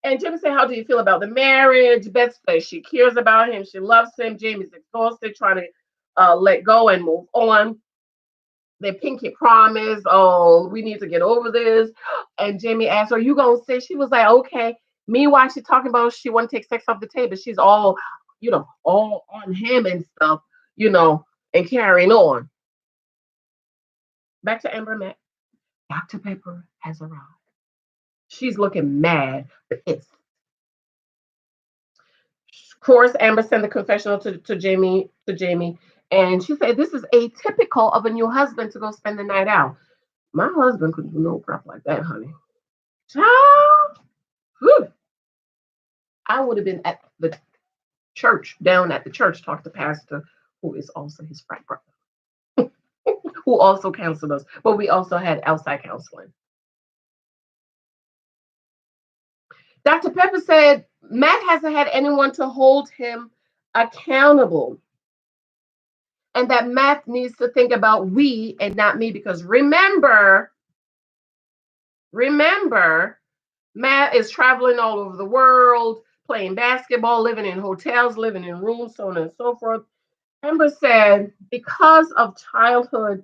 And Jimmy said, how do you feel about the marriage? Beth says she cares about him. She loves him. Jamie's exhausted, trying to let go and move on. They pinky promise, oh, we need to get over this. And Jamie asked her, are you going to say? She was like, okay. Meanwhile, she's talking about she want to take sex off the table. She's all, all on him and stuff, and carrying on. Back to Amber Matt. Dr. Pepper has arrived. She's looking mad, but it's of course, Amber sent the confessional to Jamie, and she said this is atypical of a new husband to go spend the night out. My husband couldn't do no crap like that, honey. Child, whew. I would have been at the church, down at the church, talk to Pastor, who is also his frat brother, who also counseled us, but we also had outside counseling. Dr. Pepper said Matt hasn't had anyone to hold him accountable. And that Matt needs to think about we and not me because remember, Matt is traveling all over the world, playing basketball, living in hotels, living in rooms, so on and so forth. Amber said because of childhood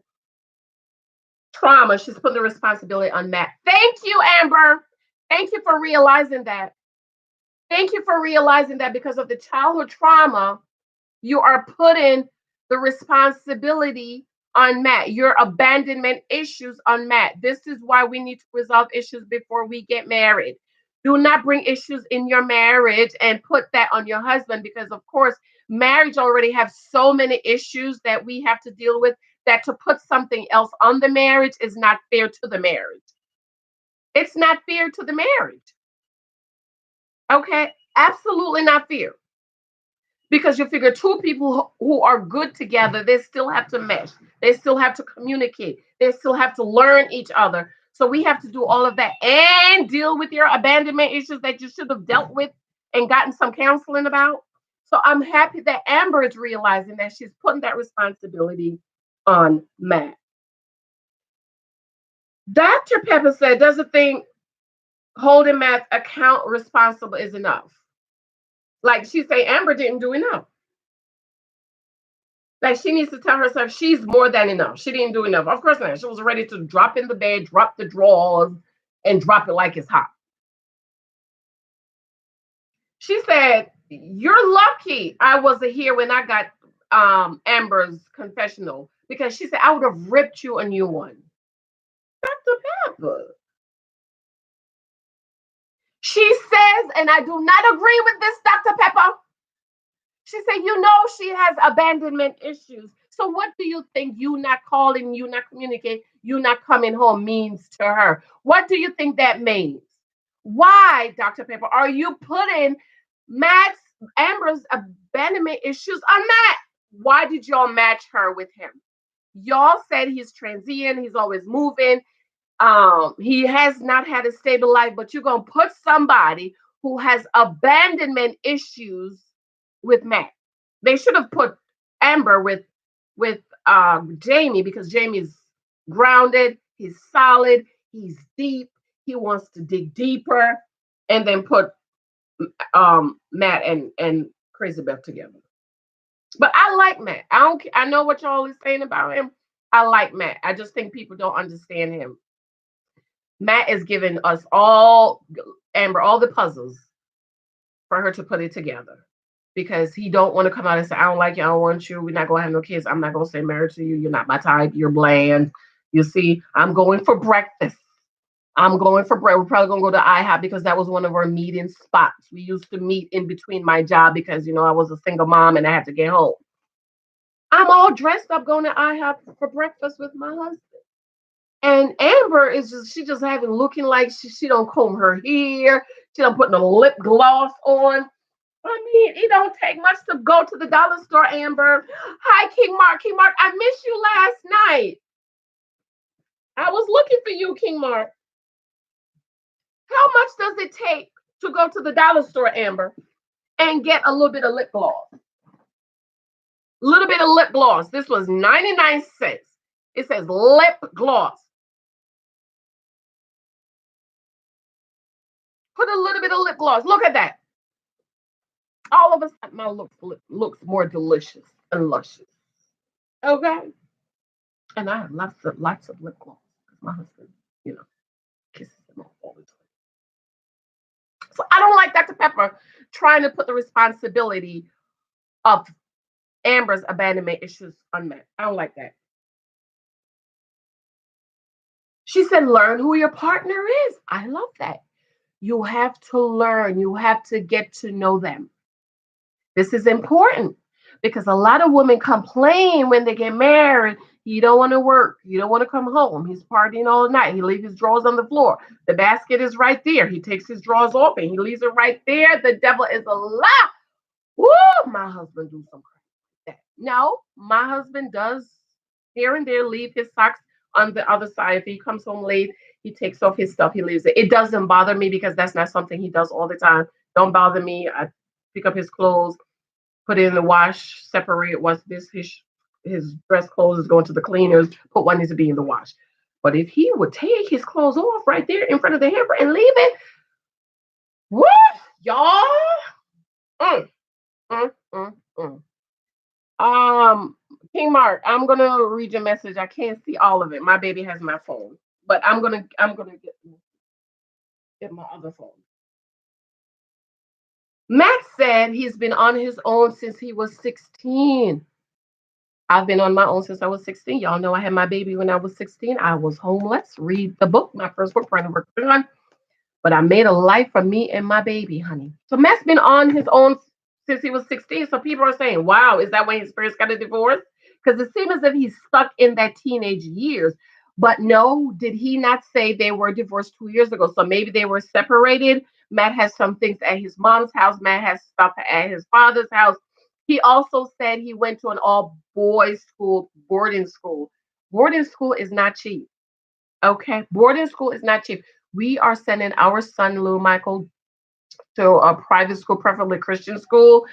trauma, she's put the responsibility on Matt. Thank you, Amber. Thank you for realizing that. Thank you for realizing that because of the childhood trauma, you are putting the responsibility on Matt. Your abandonment issues on Matt. This is why we need to resolve issues before we get married. Do not bring issues in your marriage and put that on your husband because, of course, marriage already have so many issues that we have to deal with that to put something else on the marriage is not fair to the marriage. It's not fair to the marriage. Okay? Absolutely not fair. Because you figure two people who are good together, they still have to mesh. They still have to communicate. They still have to learn each other. So we have to do all of that and deal with your abandonment issues that you should have dealt with and gotten some counseling about. So I'm happy that Amber is realizing that she's putting that responsibility on Matt. Dr. Pepper said, doesn't think holding Matt account responsible is enough. Like she say, Amber didn't do enough. Like she needs to tell herself she's more than enough. She didn't do enough. Of course not. She was ready to drop in the bed, drop the drawers, and drop it like it's hot. She said, "You're lucky I wasn't here when I got Amber's confessional because she said I would have ripped you a new one." Dr. Pepper. She says, and I do not agree with this, Dr. Pepper. She said, you know, she has abandonment issues. So what do you think you not calling, you not communicating, you not coming home means to her? What do you think that means? Why, Dr. Pepper, are you putting Matt's Amber's abandonment issues on Matt? Why did y'all match her with him? Y'all said he's transient, he's always moving. He has not had a stable life, but you're gonna put somebody who has abandonment issues with Matt. They should have put Amber with Jamie because Jamie's grounded, he's solid, he's deep, he wants to dig deeper, and then put Matt and Crazy Beth together. But I like Matt. I know what y'all is saying about him. I like Matt. I just think people don't understand him. Matt is giving us all Amber all the puzzles for her to put it together because he don't want to come out and say, I don't like you, I don't want you, we're not gonna have no kids, I'm not gonna stay married to you, you're not my type, you're bland. You see, I'm going for breakfast. I'm going for bread. We're probably gonna go to IHOP because that was one of our meeting spots. We used to meet in between my job because I was a single mom and I had to get home. I'm all dressed up going to IHOP for breakfast with my husband. And Amber is she just having looking like she don't comb her hair. She don't put no lip gloss on. I mean, it don't take much to go to the dollar store, Amber. Hi, King Mark. King Mark, I missed you last night. I was looking for you, King Mark. How much does it take to go to the dollar store, Amber, and get a little bit of lip gloss? A little bit of lip gloss. This was 99 cents. It says lip gloss. Put a little bit of lip gloss. Look at that. All of a sudden, my looks more delicious and luscious. Okay. And I have lots of lip gloss because my husband, kisses them all the time. So I don't like Dr. Pepper trying to put the responsibility of Amber's abandonment issues on Matt. I don't like that. She said, learn who your partner is. I love that. You have to learn. You have to get to know them. This is important because a lot of women complain when they get married. He don't want to work. He don't want to come home. He's partying all night. He leaves his drawers on the floor. The basket is right there. He takes his drawers off and he leaves it right there. The devil is a lie. Woo! My husband do some crazy like that. No, my husband does here and there leave his socks on the other side. If he comes home late, he takes off his stuff. He leaves it. It doesn't bother me because that's not something he does all the time. Don't bother me. I pick up his clothes, put it in the wash, separate what's this. His dress clothes is going to the cleaners. Put one needs to be in the wash. But if he would take his clothes off right there in front of the hamper and leave it, what, y'all? Mm, mm, mm, mm. King Mark, I'm gonna read your message. I can't see all of it. My baby has my phone, but I'm gonna get my other phone. Max said he's been on his own since he was 16. I've been on my own since I was 16. Y'all know I had my baby when I was 16. I was homeless. Read the book, my first book, Friend of John. But I made a life for me and my baby, honey. So Matt's been on his own since he was 16. So people are saying, wow, is that when his parents got a divorce? Because it seems as if he's stuck in that teenage years. But no, did he not say they were divorced 2 years ago? So maybe they were separated. Matt has some things at his mom's house. Matt has stuff at his father's house. He also said he went to an all boys school, boarding school. Boarding school is not cheap. Okay. Boarding school is not cheap. We are sending our son, Lou Michael, to a private school, preferably Christian school.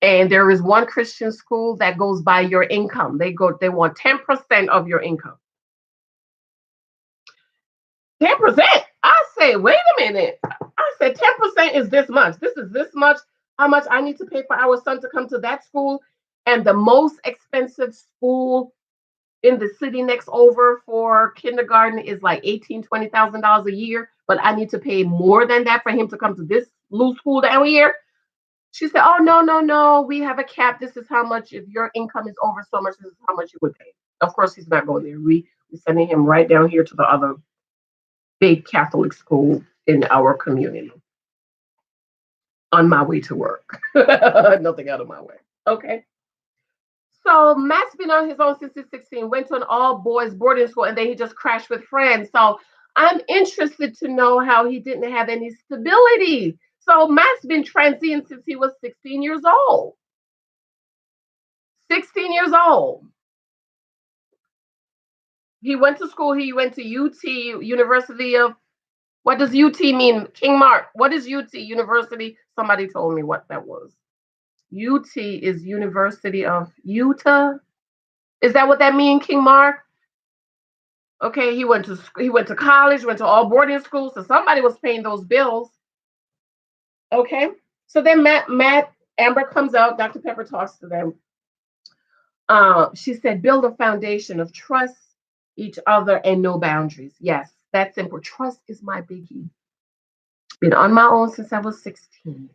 And there is one Christian school that goes by your income. They want 10% of your income. 10%. I say, wait a minute. I said 10% is this much. This is this much. How much I need to pay for our son to come to that school. And the most expensive school in the city next over for kindergarten is like 18, $20,000 a year, but I need to pay more than that for him to come to this little school down here. She said, "Oh no, no, no. We have a cap. This is how much. If your income is over so much, this is how much you would pay." Of course, he's not going there. We sending him right down here to the other big Catholic school in our community on my way to work. Nothing out of my way. Okay. So Matt's been on his own since he's 16, went to an all boys boarding school, and then he just crashed with friends. So I'm interested to know how he didn't have any stability. So Matt's been transient since he was 16 years old. 16 years old. He went to school, he went to UT, University of, what does UT mean? King Mark, what is UT? University? Somebody told me what that was. UT is University of Utah. Is that what that means, King Mark? Okay, he went to college, went to all boarding schools, so somebody was paying those bills. Okay, so then Matt Amber comes out. Dr. Pepper talks to them. She said, build a foundation of trust, each other, and no boundaries. Yes, that's simple. Trust is my biggie. Been on my own since I was 16.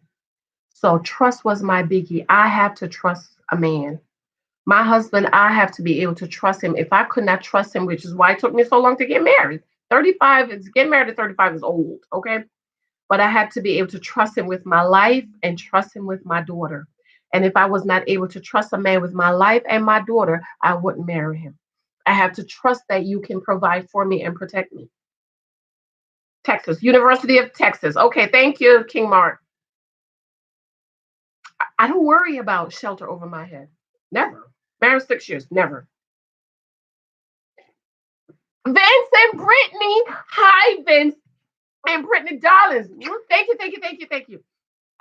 So trust was my biggie. I have to trust a man. My husband, I have to be able to trust him. If I could not trust him, which is why it took me so long to get married. 35 is getting married at 35 is old, okay? But I had to be able to trust him with my life and trust him with my daughter. And if I was not able to trust a man with my life and my daughter, I wouldn't marry him. I have to trust that you can provide for me and protect me. Texas, University of Texas. Okay, thank you, King Mark. I don't worry about shelter over my head. Never. Married 6 years, never. Vince and Brittany. Hi, Vince and Brittany, darlings. Thank you, thank you, thank you, thank you.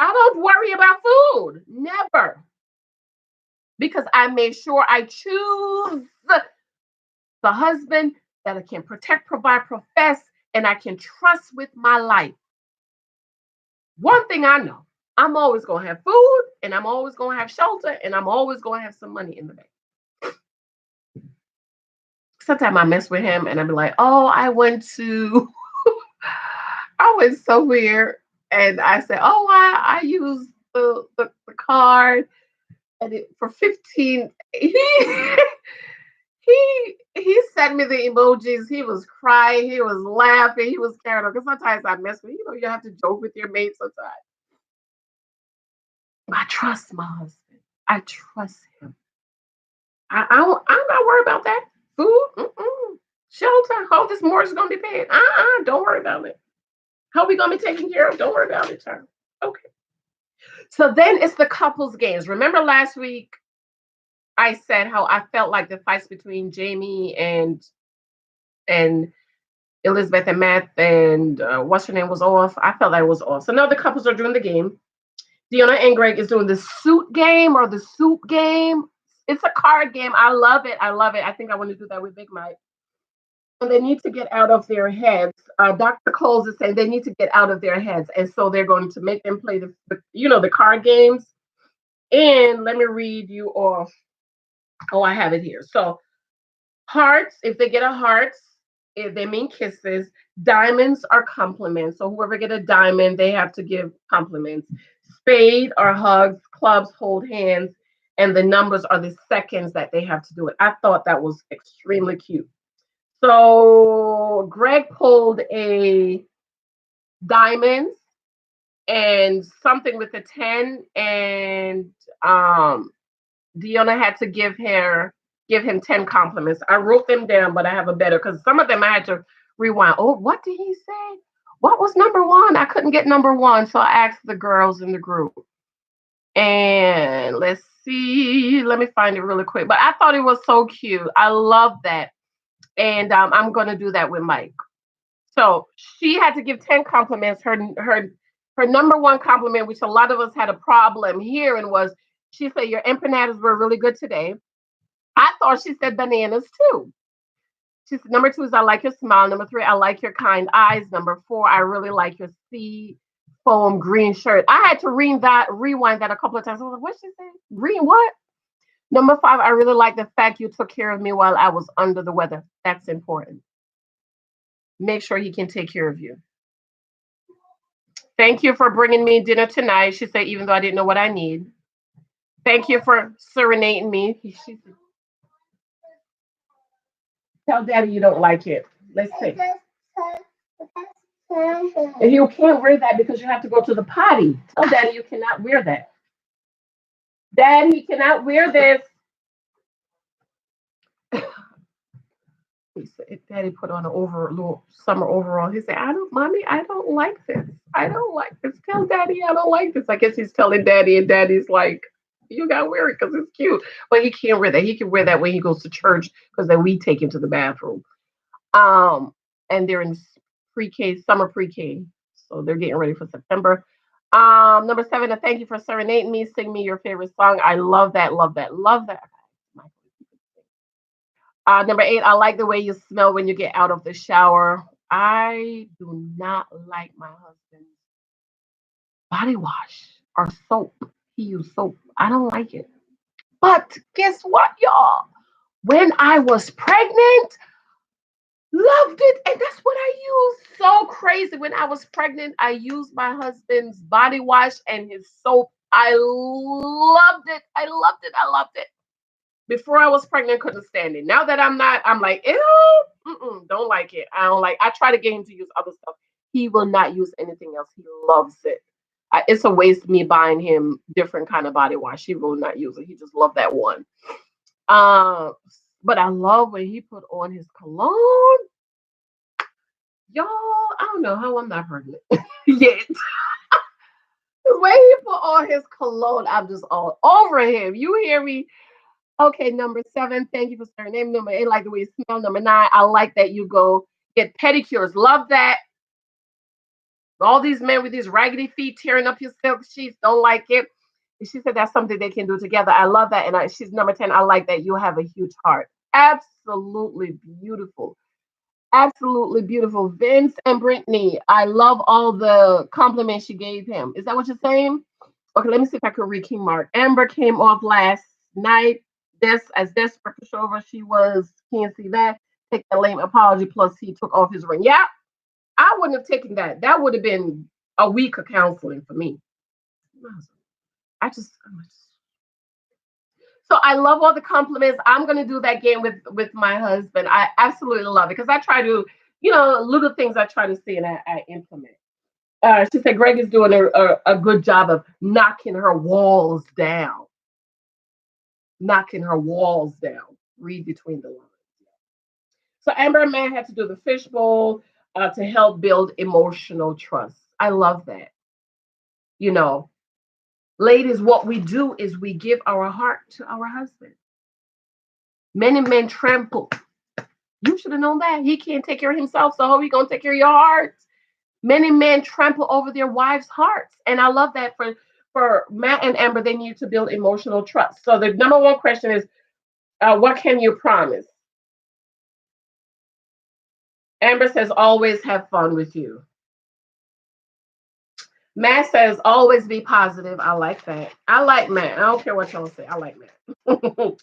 I don't worry about food. Never. Because I made sure I choose the husband that I can protect, provide, profess, and I can trust with my life. One thing I know, I'm always going to have food, and I'm always going to have shelter, and I'm always going to have some money in the bank. Sometimes I mess with him and I'd be like, oh, I went somewhere and I said, oh, I used the card and for 15, he sent me the emojis. He was crying, he was laughing, he was carrying on. Because sometimes I mess with you have to joke with your mates sometimes. I trust my husband. I trust him. I'm not worried about that. Food, shelter, how this mortgage is going to be paid. Don't worry about it. How we going to be taken care of? Don't worry about it, child. Okay. So then it's the couples games. Remember last week I said how I felt like the fights between Jamie and Elizabeth and Matt and what's her name was off. I felt like it was off. So now the couples are doing the game. Donna and Greg is doing the suit game or the soup game. It's a card game. I love it. I love it. I think I want to do that with Big Mike. And they need to get out of their heads. Dr. Coles is saying they need to get out of their heads. And so they're going to make them play the card games. And let me read you off. Oh, I have it here. So hearts, if they get a hearts, if they mean kisses. Diamonds are compliments. So whoever get a diamond, they have to give compliments. Spade are hugs. Clubs hold hands. And the numbers are the seconds that they have to do it. I thought that was extremely cute. So Greg pulled a diamonds and something with a 10, and Deanna had to give him 10 compliments. I wrote them down, but I have a better because some of them I had to rewind. Oh, what did he say? What was number one? I couldn't get number one, so I asked the girls in the group. And let's see, let me find it really quick. But I thought it was so cute. I love that. And I'm going to do that with Mike. So she had to give 10 compliments. Her number one compliment, which a lot of us had a problem hearing, was she said, your empanadas were really good today. I thought she said bananas too. She said, number two is I like your smile. Number three, I like your kind eyes. Number four, I really like your sea foam green shirt. I had to rewind that a couple of times. I was like, what she say? Green what? Number five, I really like the fact you took care of me while I was under the weather. That's important. Make sure he can take care of you. Thank you for bringing me dinner tonight. She said, even though I didn't know what I need. Thank you for serenading me. She said, tell daddy you don't like it. Let's see. And you can't wear that because you have to go to the potty. Tell daddy you cannot wear that. Daddy cannot wear this. He said, Daddy put on an little summer overall. He said, I don't, mommy, I don't like this. I don't like this. Tell daddy I don't like this. I guess he's telling daddy, and daddy's like, you gotta wear it because it's cute. But he can't wear that. He can wear that when he goes to church because then we take him to the bathroom. Um, and they're in pre-K, summer pre-K. So they're getting ready for September. Number seven, thank you for serenading me. Sing me your favorite song. I love that, love that, love that. Number eight, I like the way you smell when you get out of the shower. I do not like my husband's body wash or soap. He used soap. I don't like it. But guess what, y'all? When I was pregnant, loved it. And that's what I used. So crazy. When I was pregnant, I used my husband's body wash and his soap. I loved it. I loved it. I loved it. Before I was pregnant, couldn't stand it. Now that I'm not, I'm like, ew, don't like it. I don't like. I try to get him to use other stuff. He will not use anything else. He loves it. It's a waste me buying him different kind of body wash. He will not use it. He just loved that one. Um, but I love when he put on his cologne. Y'all, I don't know how I'm not pregnant yet. The way he put on his cologne, I'm just all over him. You hear me? Okay, number seven, thank you for saying name. Number eight, like the way you smell. Number nine, I like that you go get pedicures. Love that. All these men with these raggedy feet tearing up your silk sheets don't like it. And she said that's something they can do together. I love that. And she's number 10. I like that you have a huge heart. Absolutely beautiful. Absolutely beautiful. Vince and Brittany, I love all the compliments you gave him. Is that what you're saying? Okay, let me see if I can read King Mark. Amber came off last night. As desperate to show her she was, can't see that. Take the lame apology, plus he took off his ring. Yeah, I wouldn't have taken that. That would have been a week of counseling for me. I just so I love all the compliments. I'm gonna do that game with my husband. I absolutely love it because I try to, little things I try to see and I implement. She said Greg is doing a good job of knocking her walls down, knocking her walls down. Read between the lines. So Amber and Man had to do the fishbowl to help build emotional trust. I love that. You know, ladies, what we do is we give our heart to our husband. Many men trample. You should have known that. He can't take care of himself, so how are you going to take care of your heart? Many men trample over their wives' hearts. And I love that for Matt and Amber, they need to build emotional trust. So the number one question is, what can you promise? Amber says, always have fun with you. Matt says, always be positive. I like that. I like Matt. I don't care what y'all say. I like Matt.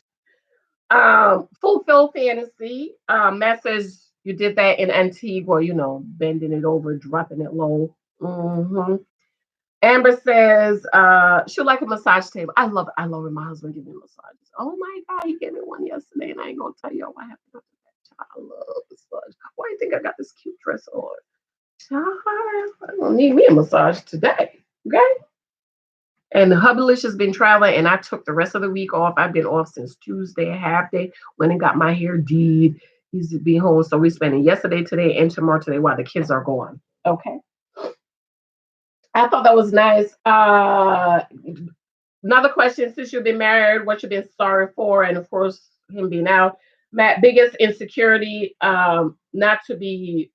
Fulfill fantasy. Matt says you did that in Antigua, bending it over, dropping it low. Hmm. Amber says she'll like a massage table. I love when my husband gives me massages. Oh my God, he gave me one yesterday, and I ain't gonna tell you what happened after that. I love massage. Why do you think I got this cute dress on? Child, I don't need me a massage today. Okay. And the Hubbleish has been traveling, and I took the rest of the week off. I've been off since Tuesday, half day. Went and got my hair did. He's to be home, so we're spending yesterday, today, and tomorrow today while the kids are gone. Okay. I thought that was nice. Another question: since you've been married, what you've been sorry for, and of course him being out. Matt, biggest insecurity, not to be,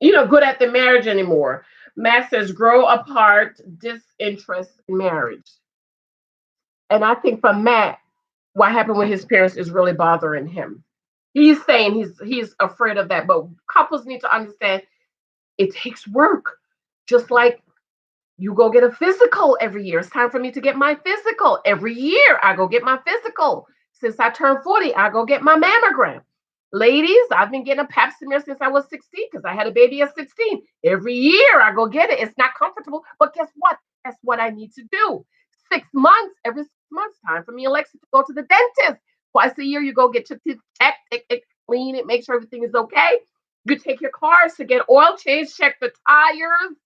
good at the marriage anymore. Matt says grow apart, disinterest in marriage. And I think for Matt, what happened with his parents is really bothering him. He's saying he's afraid of that, but couples need to understand it takes work. Just like You go get a physical every year. It's time for me to get my physical. Every year, I go get my physical. Since I turned 40, I go get my mammogram. Ladies, I've been getting a pap smear since I was 16 because I had a baby at 16. Every year, I go get it. It's not comfortable, but guess what? That's what I need to do. 6 months, every 6 months, time for me and Lexi to go to the dentist. Twice a year, you go get your teeth checked, clean it, make sure everything is okay. You take your cars to get oil change, check the tires.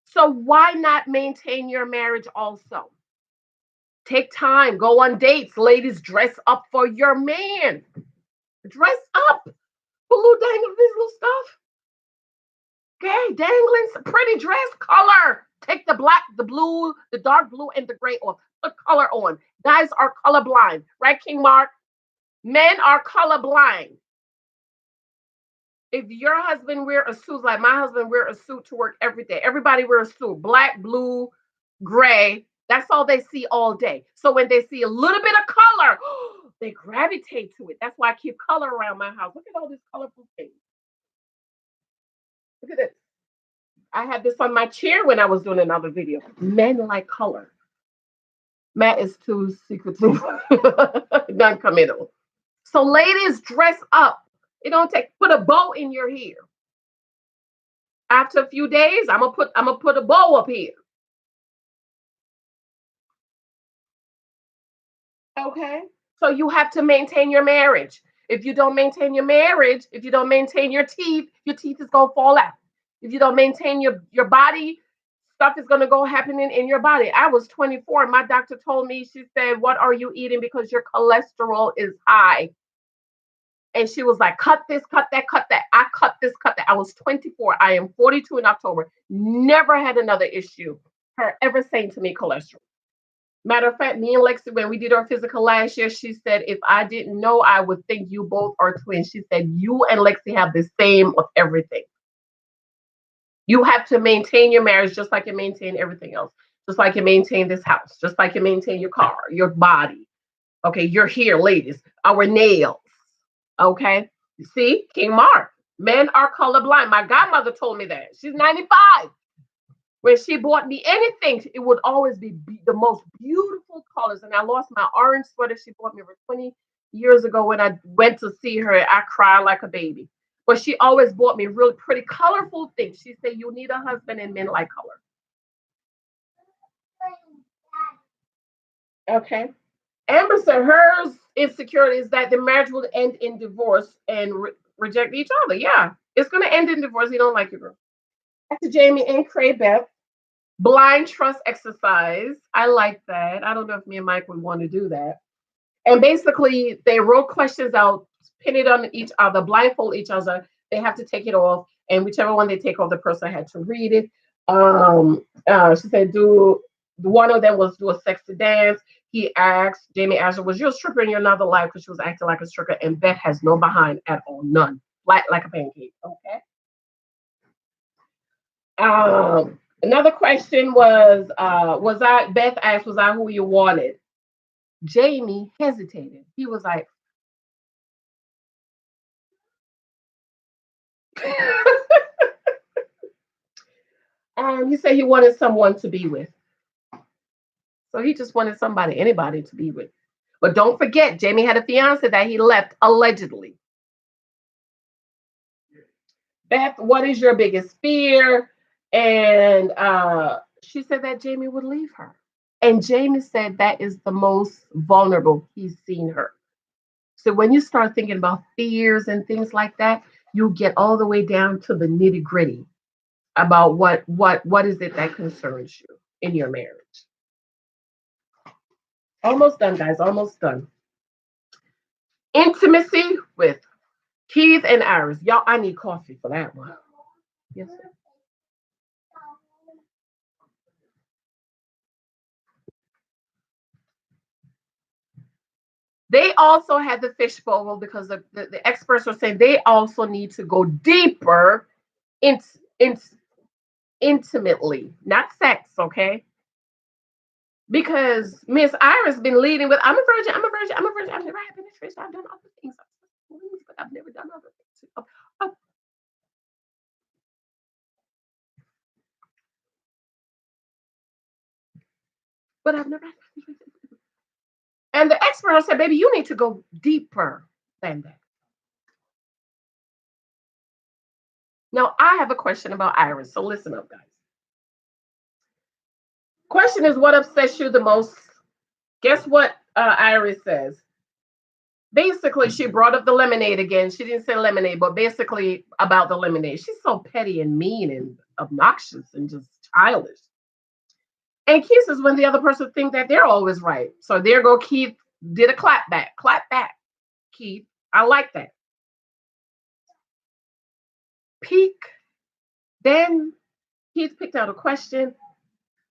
So why not maintain your marriage also? Take time, go on dates. Ladies, dress up for your man. Dress up. Put little dangling this little stuff. Okay, dangling some pretty dress color. Take the black, the blue, the dark blue, and the gray off. Put color on. Guys are colorblind, right, King Mark? Men are colorblind. If your husband wear a suit, like my husband wear a suit to work every day. Everybody wears a suit, black, blue, gray. That's all they see all day. So when they see a little bit of color, they gravitate to it. That's why I keep color around my house. Look at all these colorful things. Look at this. I had this on my chair when I was doing another video. Men like color. Matt is too secretive, non-committal. So ladies, dress up. It don't take. Put a bow in your hair. After a few days, I'm gonna put a bow up here. Okay. So you have to maintain your marriage. If you don't maintain your marriage, if you don't maintain your teeth is gonna fall out. If you don't maintain your body, stuff is gonna go happening in your body. I was 24. My doctor told me, she said, "What are you eating? Because your cholesterol is high." And she was like, "Cut this, cut that, cut that." I cut this, cut that. I was 24. I am 42 in October. Never had another issue. Her ever saying to me cholesterol. Matter of fact, me and Lexi, when we did our physical last year, she said, "If I didn't know, I would think you both are twins." She said, "You and Lexi have the same of everything." You have to maintain your marriage just like you maintain everything else, just like you maintain this house, just like you maintain your car, your body. Okay, you're here, ladies. Our nails. Okay, you see, King Mark. Men are colorblind. My godmother told me that. She's 95. When she bought me anything, it would always be the most beautiful colors. And I lost my orange sweater she bought me over 20 years ago when I went to see her. I cried like a baby. But she always bought me really pretty, colorful things. She said, "You need a husband and men like color." Okay. Amber said hers insecurity is that the marriage will end in divorce and reject each other. Yeah, it's going to end in divorce. You don't like your girl. Back to Jamie and Cray Beth. Blind trust exercise. I like that. I don't know if me and Mike would want to do that. And basically, they wrote questions out, pin it on each other, blindfold each other. They have to take it off, and whichever one they take off, the person had to read it. She said, "Do one of them was do a sexy dance." He asked, Jamie asked her, "Was you a stripper in your another life?" Because she was acting like a stripper, and Beth has no behind at all, none, like a pancake. Okay. Another question was I, Beth asked, "Was I who you wanted?" Jamie hesitated. He was like, he said he wanted someone to be with. So he just wanted somebody, anybody to be with. But don't forget, Jamie had a fiance that he left allegedly. Beth, what is your biggest fear? And she said that Jamie would leave her. And Jamie said that is the most vulnerable he's seen her. So when you start thinking about fears and things like that, you get all the way down to the nitty gritty about what is it that concerns you in your marriage. Almost done, guys. Almost done. Intimacy with Keith and Iris. Y'all, I need coffee for that one. Yes, sir. They also had the fishbowl because the experts were saying they also need to go deeper in, in, intimately, not sex, okay? Because Miss Iris been leading with, "I'm a virgin, I'm a virgin, I'm a virgin. I've never had penetration. I've done other things, but I've never done other things." Oh, but I've never. And the expert said, baby, you need to go deeper than that. Now, I have a question about Iris. So listen up, guys. Question is, what upsets you the most? Guess what Iris says? Basically, she brought up the lemonade again. She didn't say lemonade, but basically about the lemonade. She's so petty and mean and obnoxious and just childish. And Keith says when the other person think that they're always right. So there go Keith did a clap back. Clap back, Keith. I like that. Peak. Then Keith picked out a question.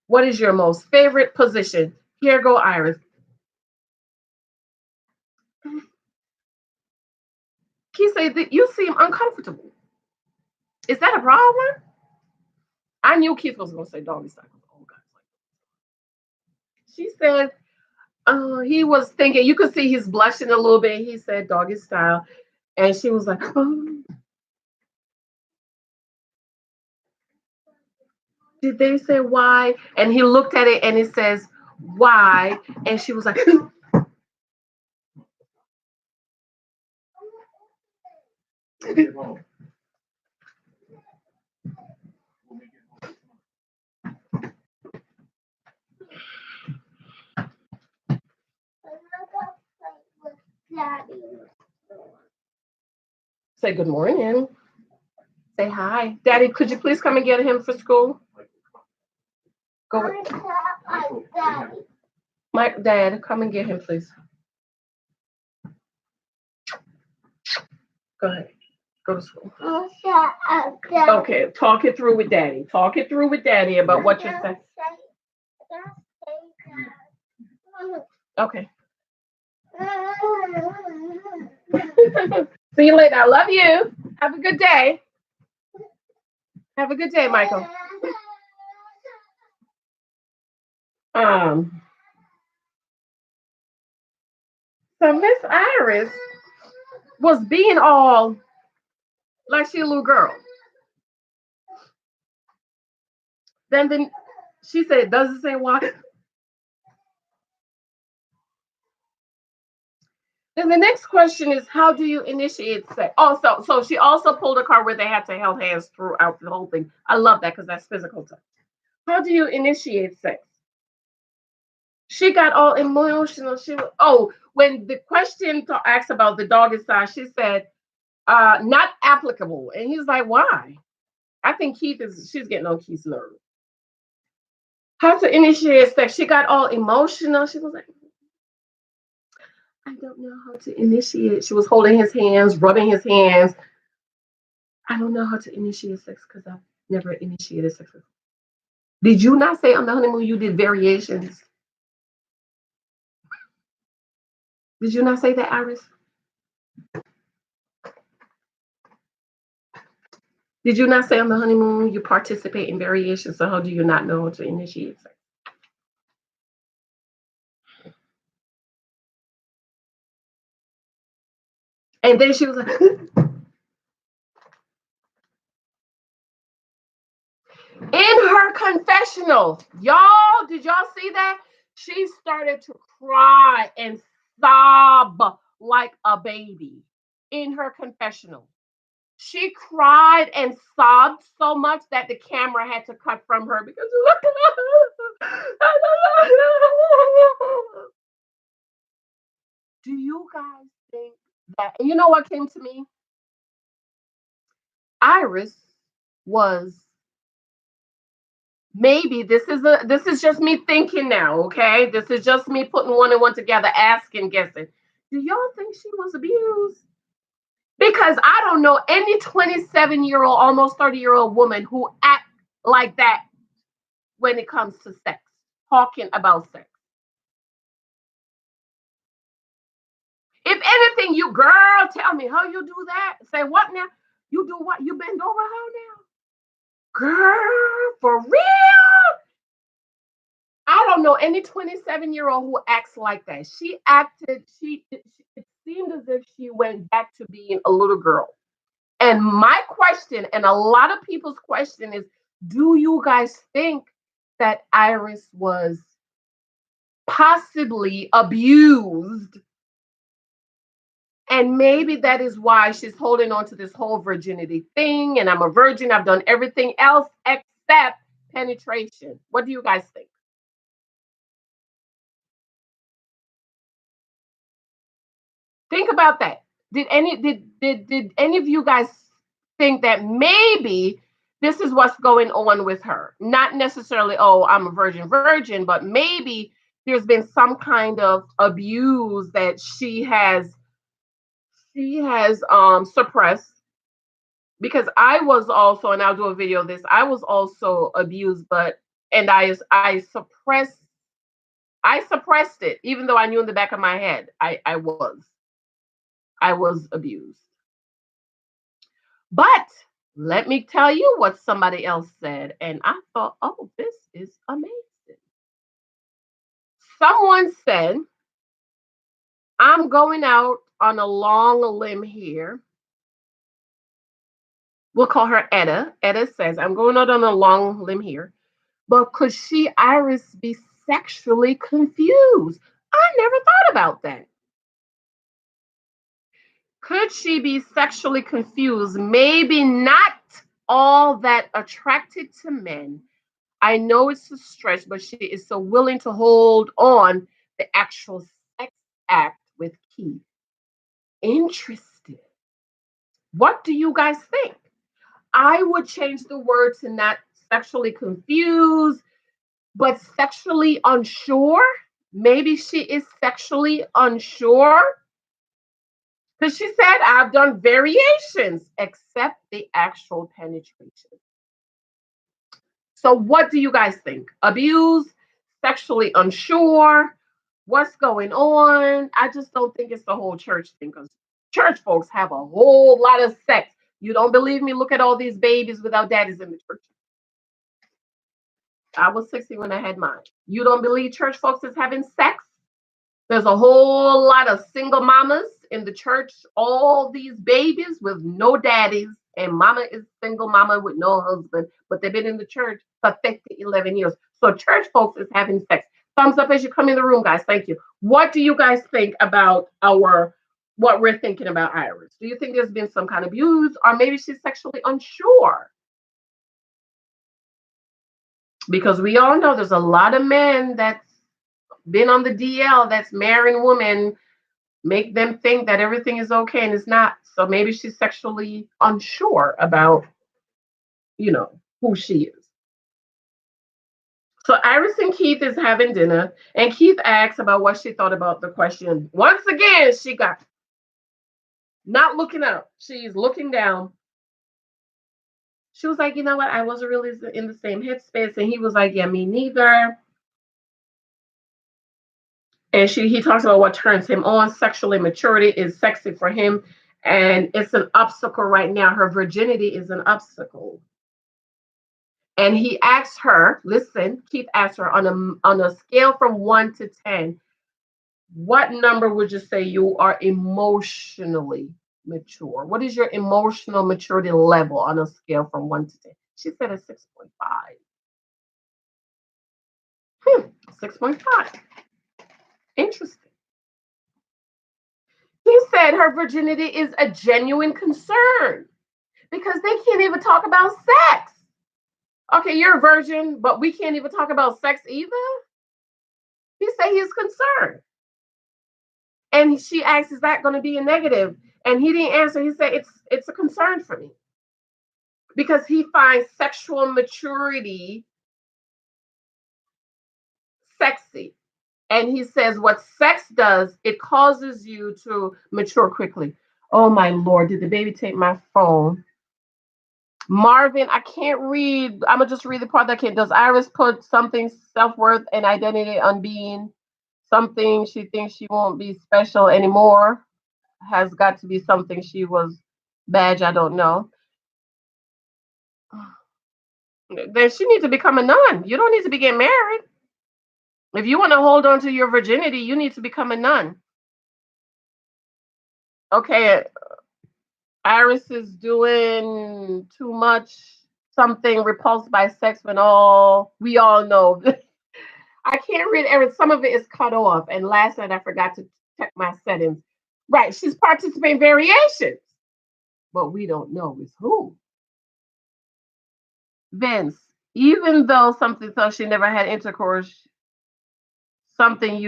What is your most favorite position? Here go Iris. Keith said that you seem uncomfortable. Is that a problem? I knew Keith was going to say doggy style. Oh, God. She said he was thinking, you could see he's blushing a little bit. He said doggy style. And she was like, oh. Did they say why? And he looked at it and it says, why? And she was like, say good morning. Say hi. Daddy, could you please come and get him for school? Go with Mike, Dad, come and get him, please. Go ahead. Go to school. Okay, talk it through with Daddy. Talk it through with Daddy about what you're saying. Okay. See you later. I love you. Have a good day. Have a good day, Michael. So Miss Iris was being all like she a little girl. Then she said, does it say why? Then the next question is, how do you initiate sex? Oh, so she also pulled a card where they had to hold hands throughout the whole thing. I love that because that's physical touch. How do you initiate sex? She got all emotional. When the question asked about the doggy style, she said, not applicable. And he's like, why? I think she's getting on Keith's nerves. How to initiate sex? She got all emotional. She was like, I don't know how to initiate. She was holding his hands, rubbing his hands. I don't know how to initiate sex because I've never initiated sex before. Did you not say on the honeymoon you did variations? Did you not say that, Iris? Did you not say on the honeymoon you participate in variations? So how do you not know how to initiate sex? And then she was like, in her confessional, y'all, did y'all see that? She started to cry and sob like a baby in her confessional. She cried and sobbed so much that the camera had to cut from her because do you guys think that, and you know what came to me? Iris was, maybe this is just me thinking now, okay? This is just me putting one and one together, asking, guessing. Do y'all think she was abused? Because I don't know any 27-year-old, almost 30-year-old woman who act like that when it comes to sex, talking about sex. If anything, you girl, tell me how you do that. Say what now? You do what? You bend over how now? Girl, for real? I don't know any 27-year-old who acts like that. It seemed as if she went back to being a little girl. And my question, and a lot of people's question is, do you guys think that Iris was possibly abused. And maybe that is why she's holding on to this whole virginity thing. And I'm a virgin. I've done everything else except penetration. What do you guys think? Think about that. Did any of you guys think that maybe this is what's going on with her? Not necessarily, oh, I'm a virgin, but maybe there's been some kind of abuse that she has suppressed, because I was also, and I'll do a video of this, I was also abused, but and I suppressed it, even though I knew in the back of my head I was abused. But let me tell you what somebody else said, and I thought, oh, this is amazing. Someone said, I'm going out on a long limb here. We'll call her Etta. Etta says, I'm going out on a long limb here. But could she, Iris, be sexually confused? I never thought about that. Could she be sexually confused? Maybe not all that attracted to men. I know it's a stretch, but she is so willing to hold on the actual sex act with Keith. Interested. What do you guys think? I would change the word to not sexually confused, but sexually unsure. Maybe she is sexually unsure because she said, I've done variations except the actual penetration. So, what do you guys think? Abused, sexually unsure, what's going on? I just don't think it's the whole church thing, because church folks have a whole lot of sex. You don't believe me? Look at all these babies without daddies in the church. I was 60 when I had mine. You don't believe church folks is having sex? There's a whole lot of single mamas in the church, all these babies with no daddies, and mama is single mama with no husband, but they've been in the church for 50, 11 years. So church folks is having sex. Thumbs up as you come in the room, guys. Thank you. What do you guys think about what we're thinking about Iris? Do you think there's been some kind of abuse, or maybe she's sexually unsure? Because we all know there's a lot of men that's been on the DL that's marrying women, make them think that everything is okay and it's not. So maybe she's sexually unsure about, who she is. So Iris and Keith is having dinner, and Keith asks about what she thought about the question. Once again, she got not looking up. She's looking down. She was like, you know what? I wasn't really in the same headspace. And he was like, yeah, me neither. And he talks about what turns him on. Sexual immaturity is sexy for him, and it's an obstacle right now. Her virginity is an obstacle. And he asks her, listen, Keith asks her on a scale from 1 to 10, what number would you say you are emotionally mature? What is your emotional maturity level on a scale from 1 to 10? She said a 6.5. 6.5. Interesting. He said her virginity is a genuine concern because they can't even talk about sex. Okay, you're a virgin, but we can't even talk about sex either. He said he's concerned. And she asked, is that going to be a negative? And he didn't answer. He said, it's a concern for me. Because he finds sexual maturity sexy. And he says what sex does, it causes you to mature quickly. Oh my Lord, did the baby take my phone? Marvin, I can't read. I'm gonna just read the part that can. Does Iris put something self-worth and identity on being something she thinks she won't be special anymore? Has got to be something she was badge. I don't know. Then she needs to become a nun. You don't need to be getting married. If you want to hold on to your virginity, you need to become a nun. Okay, Iris is doing too much, something repulsed by sex when we all know. I can't read every. Some of it is cut off. And last night I forgot to check my settings. Right, she's participating variations, but we don't know with who. Vince, even though something thought she never had intercourse, something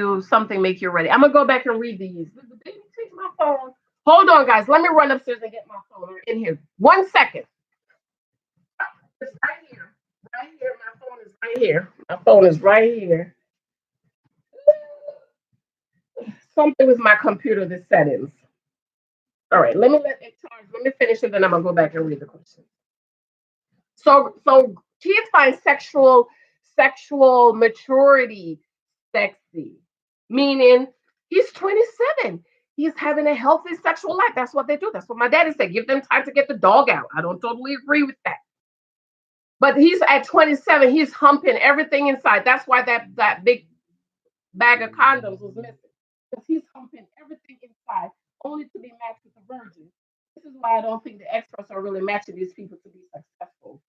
make you ready. I'm gonna go back and read these. Did the baby take my phone? Hold on, guys. Let me run upstairs and get my phone in here. 1 second. It's right here. Right here. My phone is right here. My phone is right here. Something with my computer, the settings. All right, let me let it charge. Let me finish it, then I'm gonna go back and read the question. So kids find sexual maturity sexy, meaning he's 27. He's having a healthy sexual life. That's what they do. That's what my daddy said. Give them time to get the dog out. I don't totally agree with that. But he's at 27. He's humping everything inside. That's why that big bag of condoms was missing. Because he's humping everything inside, only to be matched with a virgin. This is why I don't think the experts are really matching these people to be successful.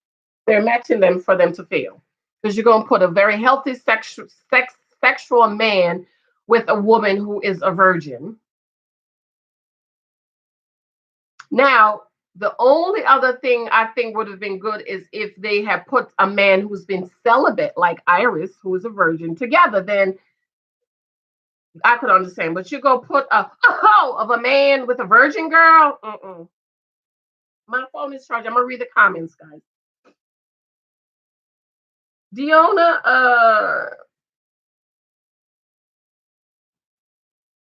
They're matching them for them to fail. Because you're going to put a very healthy sexual man with a woman who is a virgin. Now, the only other thing I think would have been good is if they had put a man who's been celibate, like Iris, who is a virgin, together. Then I could understand. But you go put a hoe of a man with a virgin girl. Mm-mm. My phone is charged. I'm gonna read the comments, guys. Diona,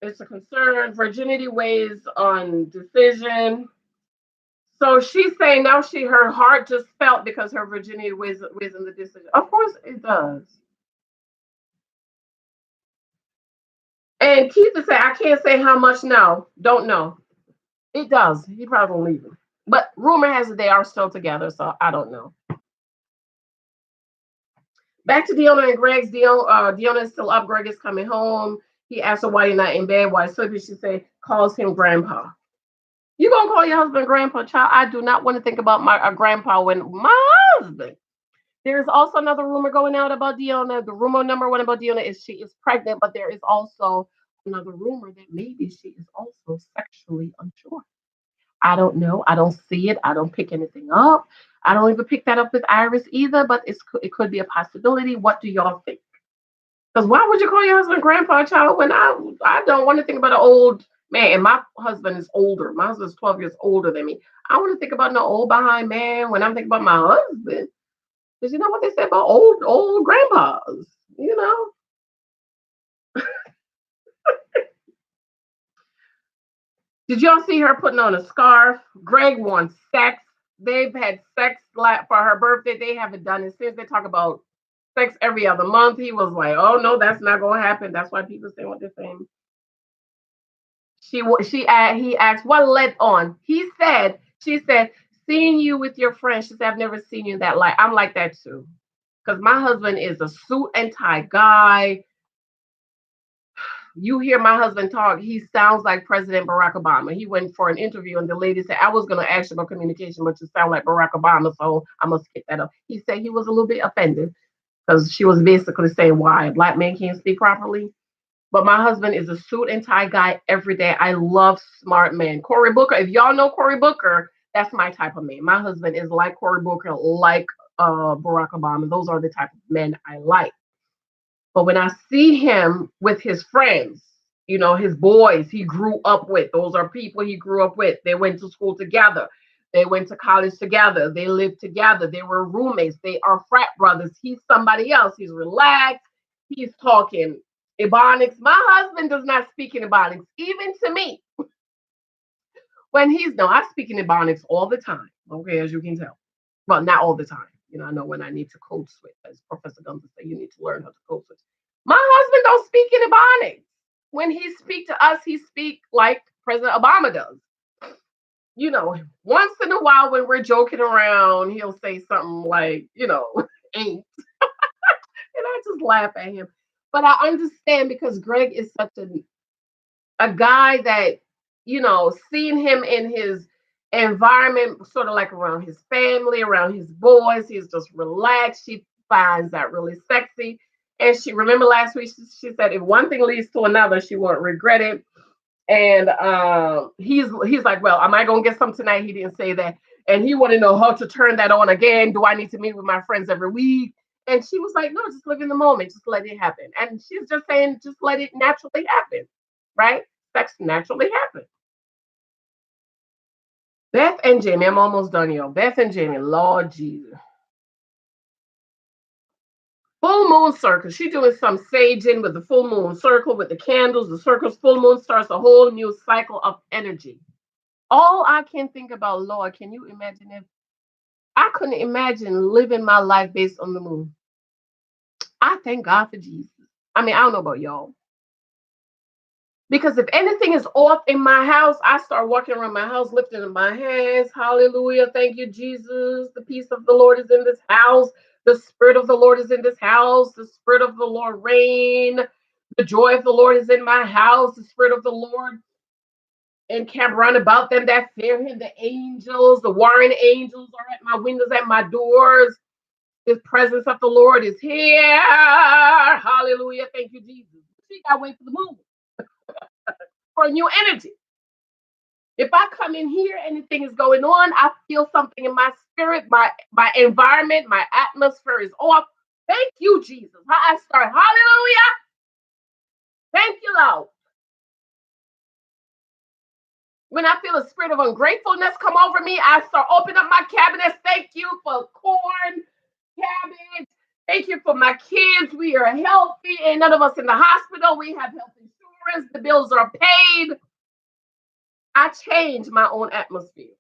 it's a concern. Virginity weighs on decision. So she's saying now her heart just felt because her virginity weighs in the decision. Of course it does. And Keith is saying, I can't say how much now. Don't know. It does. He probably will leave him. But rumor has it they are still together, so I don't know. Back to Diona and Greg's. Diona is still up. Greg is coming home. He asks her why you're not in bed. Why Slippy, she say, calls him grandpa. You gonna call your husband grandpa, child? I do not want to think about my grandpa when my husband. There's also another rumor going out about Diona. The rumor number one about Diona is she is pregnant, but there is also another rumor that maybe she is also sexually unsure. I don't know. I don't see it. I don't pick anything up. I don't even pick that up with Iris either, but it could be a possibility. What do y'all think? Because why would you call your husband grandpa, child, when I don't want to think about an old man? And my husband is older. My husband's 12 years older than me. I want to think about no old behind man when I'm thinking about my husband. Because you know what they say about old grandpas, you know? Did y'all see her putting on a scarf? Greg wants sex. They've had sex for her birthday. They haven't done it since. They talk about sex every other month. He was like, "Oh no, that's not gonna happen." That's why people say what they're saying. He asked what led on. She said, seeing you with your friends. She said, I've never seen you in that light. I'm like that too, because my husband is a suit and tie guy. You hear my husband talk, he sounds like President Barack Obama. He went for an interview and the lady said, I was going to ask you about communication, but you sound like Barack Obama, so I must skip that up. He said he was a little bit offended because she was basically saying why a black man can't speak properly. But my husband is a suit and tie guy every day. I love smart men. Cory Booker, if y'all know Cory Booker, that's my type of man. My husband is like Cory Booker, like Barack Obama. Those are the type of men I like. But when I see him with his friends, his boys he grew up with, those are people he grew up with. They went to school together. They went to college together. They lived together. They were roommates. They are frat brothers. He's somebody else. He's relaxed. He's talking Ebonics. My husband does not speak in Ebonics, even to me. When no, I speak in Ebonics all the time. Okay, as you can tell. Well, not all the time. I know when I need to code switch, as Professor Gunther said, you need to learn how to code switch. My husband don't speak in Ebonics. When he speak to us, he speak like President Obama does. Once in a while when we're joking around, he'll say something like, ain't. And I just laugh at him. But I understand because Greg is such a guy that, seeing him in his environment, sort of like around his family, around his boys, he's just relaxed. She finds that really sexy. And she remember last week she said if one thing leads to another, she won't regret it. And he's like, well, am I gonna get some tonight? He didn't say that, and he wanted to know how to turn that on again. Do I need to meet with my friends every week? And she was like, no, just live in the moment, just let it happen. And she's just saying, just let it naturally happen, right? Sex naturally happens. Beth and Jamie, I'm almost done, y'all. Beth and Jamie, Lord Jesus. Full moon circle. She's doing some saging with the full moon circle with the candles, the circles. Full moon starts a whole new cycle of energy. All I can think about, Lord, can you imagine if I couldn't imagine living my life based on the moon? I thank God for Jesus. I mean, I don't know about y'all. Because if anything is off in my house, I start walking around my house lifting up my hands. Hallelujah. Thank you, Jesus. The peace of the Lord is in this house. The spirit of the Lord is in this house. The spirit of the Lord reign. The joy of the Lord is in my house. The spirit of the Lord encamp round about them that fear him. The angels, the warring angels are at my windows, at my doors. The presence of the Lord is here. Hallelujah. Thank you, Jesus. We got to wait for the moon for a new energy. If I come in here, anything is going on, I feel something in my spirit, my environment, my atmosphere is off. Thank you, Jesus. I start, hallelujah. Thank you, Lord. When I feel a spirit of ungratefulness come over me, I start opening up my cabinets. Thank you for corn, cabbage. Thank you for my kids. We are healthy. Ain't none of us in the hospital. We have health insurance. The bills are paid. I change my own atmosphere.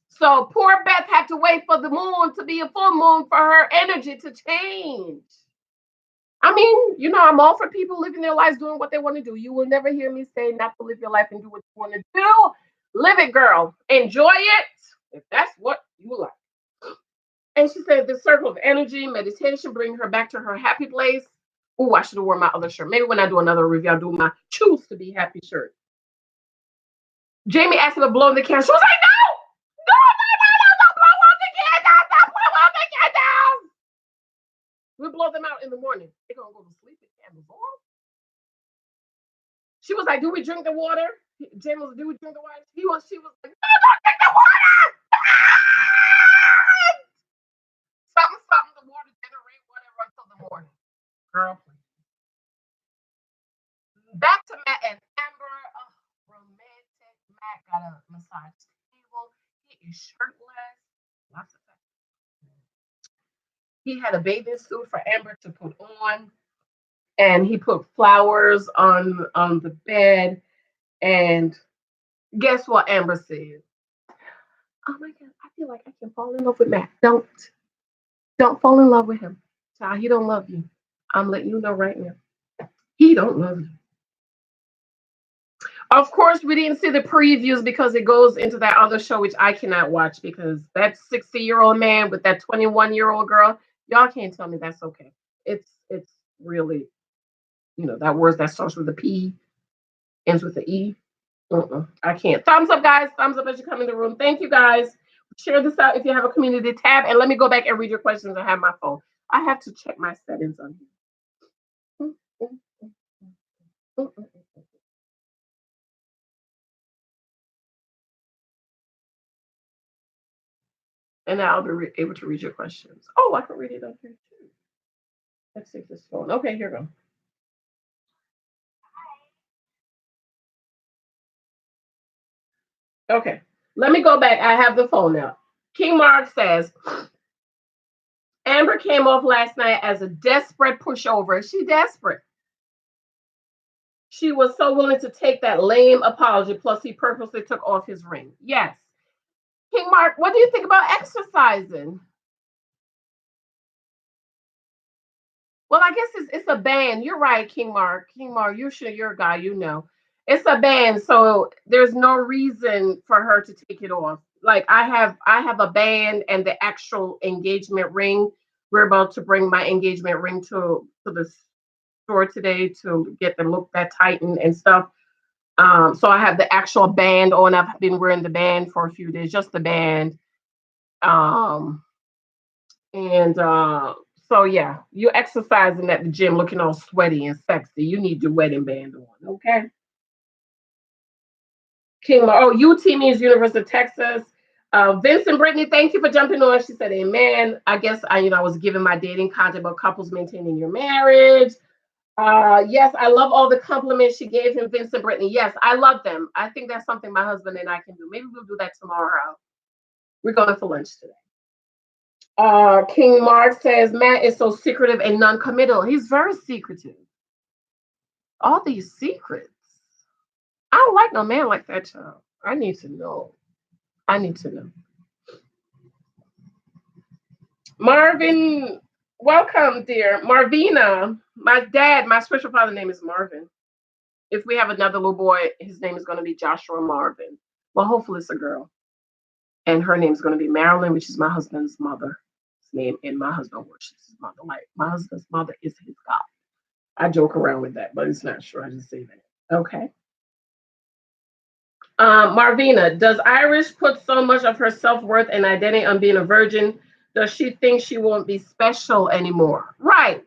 So poor Beth had to wait for the moon to be a full moon for her energy to change. I mean, I'm all for people living their lives doing what they want to do. You will never hear me say not to live your life and do what you want to do. Live it, girl. Enjoy it if that's what you like. And she said the circle of energy, meditation, bring her back to her happy place. Oh, I should have worn my other shirt. Maybe when I do another review, I'll do my choose to be happy shirt. Jamie asked her to blow in the candle. She was like, no, no, no, no, no, don't blow out the candle. Don't blow out the candle. We blow them out in the morning. They're going to go to sleep with candles on. She was like, do we drink the water? Jamie was like, do we drink the water? She was like, no, don't drink the water. Something, the water generate whatever until the morning. Girl, please. Back to Matt and Amber. Oh, romantic. Matt got a massage table. He is shirtless. Lots of sex. He had a bathing suit for Amber to put on, and he put flowers on the bed. And guess what Amber said? Oh my God, I feel like I can fall in love with Matt. Don't fall in love with him. Child, he don't love you. I'm letting you know right now. He don't love you. Of course, we didn't see the previews because it goes into that other show, which I cannot watch because that 60-year-old man with that 21-year-old girl, y'all can't tell me that's okay. It's really, that word that starts with a P, ends with an E. I can't. Thumbs up, guys. Thumbs up as you come in the room. Thank you, guys. Share this out if you have a community tab, and let me go back and read your questions. I have my phone. I have to check my settings on here. And I'll be able to read your questions. Oh, I can read it up here too. Let's take this phone. Okay, here we go. Okay, let me go back. I have the phone now. King Mark says, Amber came off last night as a desperate pushover. She desperate. She was so willing to take that lame apology. Plus, he purposely took off his ring. Yes. King Mark, what do you think about exercising? Well, I guess it's a band. You're right, King Mark. King Mark, you're a guy, It's a band, so there's no reason for her to take it off. Like I have a band and the actual engagement ring. We're about to bring my engagement ring to the store today to get them look that tightened and stuff. So I have the actual band on. I've been wearing the band for a few days, just the band. And So yeah, you exercising at the gym, looking all sweaty and sexy. You need your wedding band on, okay? King, oh, UT means University of Texas. Vincent Brittany, thank you for jumping on. She said, "Amen." I guess I was giving my dating content about couples maintaining your marriage. Yes, I love all the compliments she gave him, Vincent Brittany. Yes, I love them. I think that's something my husband and I can do. Maybe we'll do that tomorrow. We're going for lunch today. King Mark says Matt is so secretive and non-committal. He's very secretive. All these secrets. I don't like no man like that, child. I need to know. I need to know. Marvin, welcome, dear. Marvina, my spiritual father name is Marvin. If we have another little boy, his name is going to be Joshua Marvin. Well, hopefully it's a girl. And her name is going to be Marilyn, which is my husband's mother's name. And my husband worships his mother. Like my husband's mother is his God. I joke around with that, but it's not true. I just say that. Okay. Marvina, does Irish put so much of her self-worth and identity on being a virgin? Does she think she won't be special anymore? Right.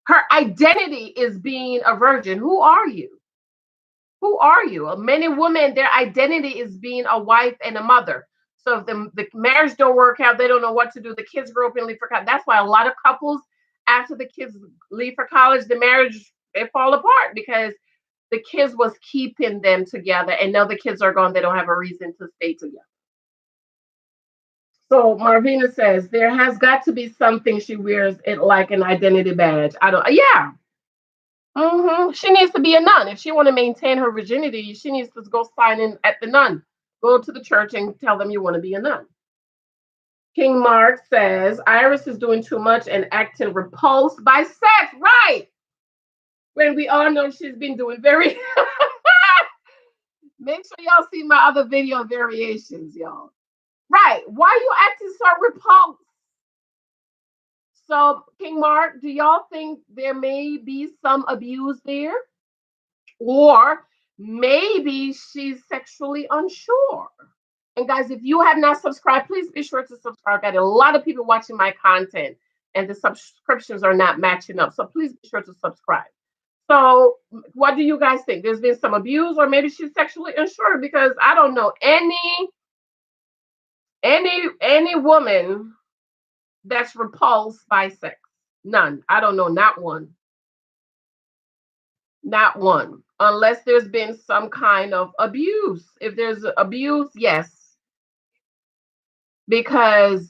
Her identity is being a virgin. Who are you? Who are you? Many women, their identity is being a wife and a mother. So if the marriage don't work out, they don't know what to do. The kids grow up and leave for college. That's why a lot of couples, after the kids leave for college, the marriage, they fall apart because the kids was keeping them together, and now the kids are gone. They don't have a reason to stay together. So Marvina says there has got to be something she wears it like an identity badge. I don't. Yeah. She needs to be a nun if she want to maintain her virginity. She needs to go sign in at the nun. Go to the church and tell them you want to be a nun. King Mark says Iris is doing too much and acting repulsed by sex. Right. When we all know she's been doing very. Make sure y'all see my other video variations, y'all. Right. Why you acting so repulsed? So, King Mark, do y'all think there may be some abuse there? Or maybe she's sexually unsure. And guys, if you have not subscribed, please be sure to subscribe. I got a lot of people watching my content and the subscriptions are not matching up. So please be sure to subscribe. So what do you guys think? There's been some abuse or maybe she's sexually unsure because I don't know any woman that's repulsed by sex. None. I don't know, not one. Not one. Unless there's been some kind of abuse. If there's abuse, yes. Because,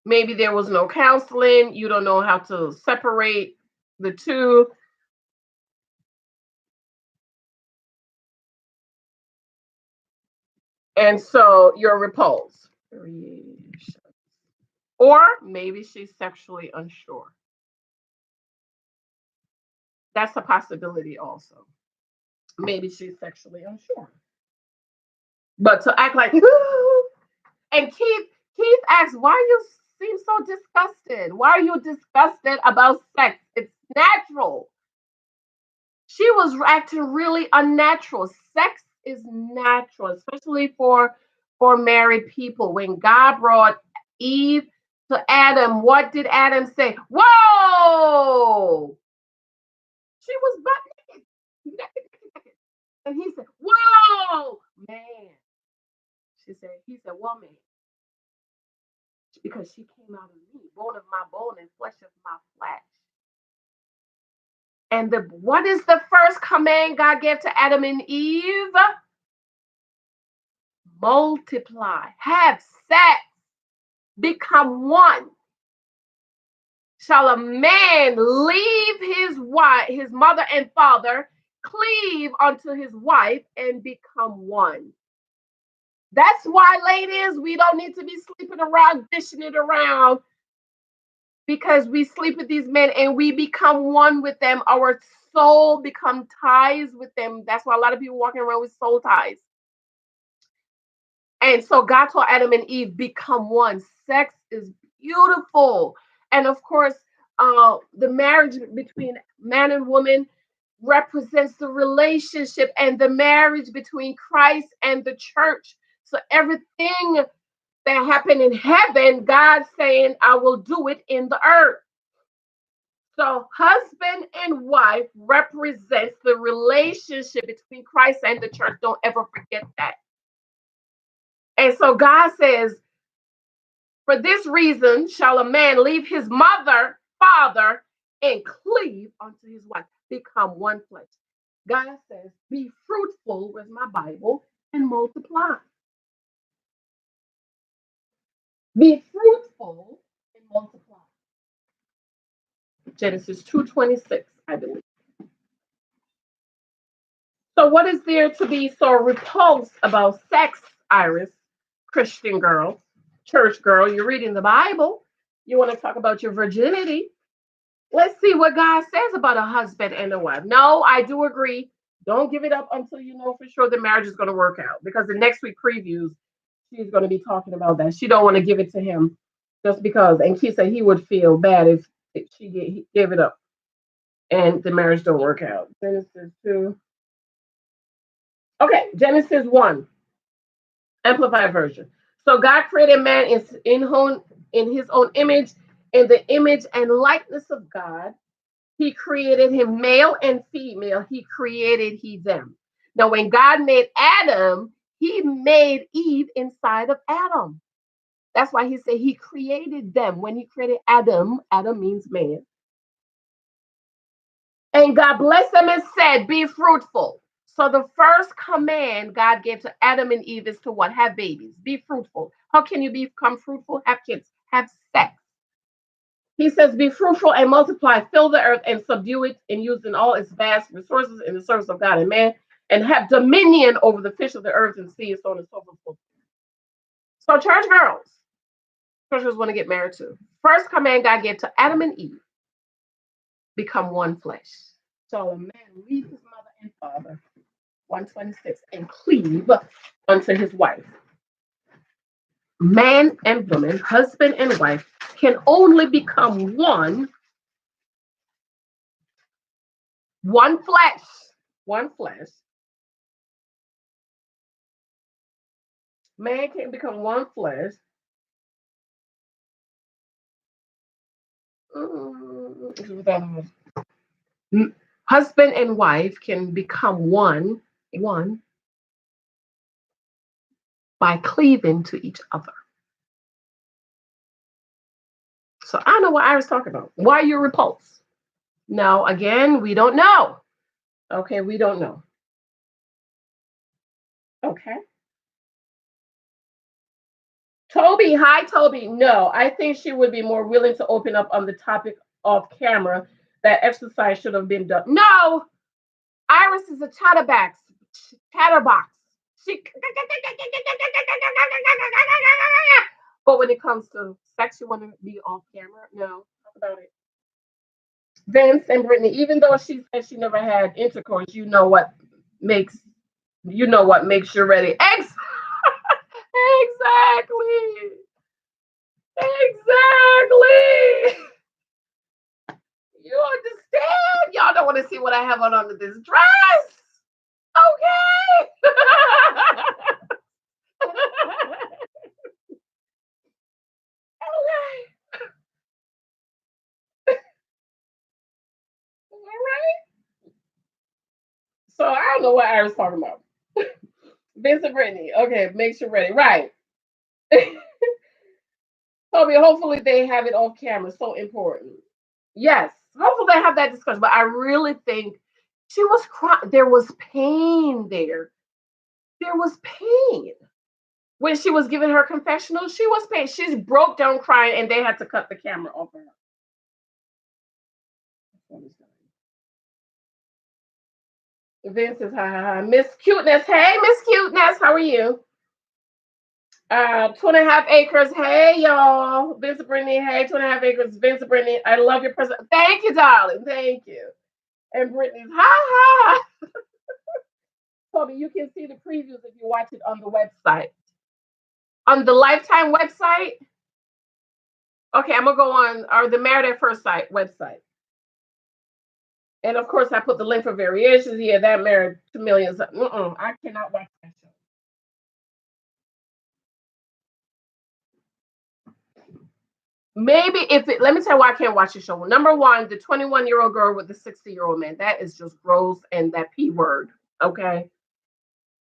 maybe there was no counseling. You don't know how to separate the two. And so you're repulsed. Or maybe she's sexually unsure. That's a possibility also. Maybe she's sexually unsure. But to act like, and Keith asks, why you seem so disgusted? Why are you disgusted about sex? It's natural. She was acting really unnatural. Sex is natural, especially for married people. When God brought Eve to Adam, what did Adam say? Whoa! She was butt naked. And he said, whoa, man. He said, woman, because she came out of me, bone of my bone and flesh of my flesh. And what is the first command God gave to Adam and Eve? Multiply, have sex, become one. Shall a man leave his wife, his mother and father, cleave unto his wife, and become one? That's why, ladies, we don't need to be sleeping around, dishing it around, because we sleep with these men and we become one with them. Our soul become ties with them. That's why a lot of people walking around with soul ties. And so God told Adam and Eve, become one. Sex is beautiful. And of course, the marriage between man and woman represents the relationship and the marriage between Christ and the church. So everything that happened in heaven, God saying, I will do it in the earth. So husband and wife represents the relationship between Christ and the church. Don't ever forget that. And so God says, for this reason shall a man leave his mother, father, and cleave unto his wife, become one flesh. God says, be fruitful with my Bible and multiply. Be fruitful and multiply. Genesis 2:26, I believe. So what is there to be so repulsed about sex, Iris, Christian girl, church girl? You're reading the Bible. You want to talk about your virginity. Let's see what God says about a husband and a wife. No, I do agree. Don't give it up until you know for sure the marriage is going to work out. Because the next week previews, she's going to be talking about that. She don't want to give it to him just because. And she said he would feel bad if he gave it up and the marriage don't work out. Genesis 2. Okay, Genesis 1, Amplified Version. So God created man in his own image, in the image and likeness of God. He created him male and female. He created he them. Now, when God made Adam, he made Eve inside of Adam. That's why he said he created them. When he created Adam, Adam means man. And God blessed them and said, be fruitful. So the first command God gave to Adam and Eve is to what? Have babies. Be fruitful. How can you become fruitful? Have kids. Have sex. He says, be fruitful and multiply, fill the earth and subdue it, and use in all its vast resources in the service of God and man, and have dominion over the fish of the earth and sea, and so on and so forth. So, church girls want to get married too. First command God gave to Adam and Eve, become one flesh. So a man leave his mother and father, 126, and cleave unto his wife. Man and woman, husband and wife, can only become one flesh, one flesh. Man can become one flesh. Husband and wife can become one by cleaving to each other. So I don't know what Iris talking about. Why you repulsed? Now, again, we don't know. Okay, we don't know. Okay. Toby, hi, Toby. No, I think she would be more willing to open up on the topic off camera. That exercise should have been done. No, Iris is a chatterbox. She, but when it comes to sex, you want to be off camera. No, talk about it. Vince and Brittany, even though she said she never had intercourse, makes makes you ready. Exactly. Exactly. You understand? Y'all don't want to see what I have on under this dress. Okay. Okay. All right. So I don't know what I was talking about. Vincent Brittany. Okay, makes you ready. Right. Toby, hopefully they have it off camera. So important. Yes. Hopefully they have that discussion. But I really think she was crying. There was pain there. There was pain. When she was giving her confessional, she was pain. She broke down crying and they had to cut the camera off her. Vince says, hi, hi, hi. Miss Cuteness. Hey, Miss Cuteness. How are you? 2.5 acres. Hey, y'all. Vincent Brittany. Hey, 2.5 acres. Vincent Brittany. I love your present. Thank you, darling. Thank you. And Brittany's, hi, hi. Toby, you can see the previews if you watch it on the website. On the Lifetime website. Okay, I'm going to go on or the Married at First Sight website. And of course, I put the link for variations. Yeah, that Married to Millions. I cannot watch that show. Maybe if it, let me tell you why I can't watch the show. Number one, the 21-year-old girl with the 60-year-old man. That is just gross and that P word. Okay.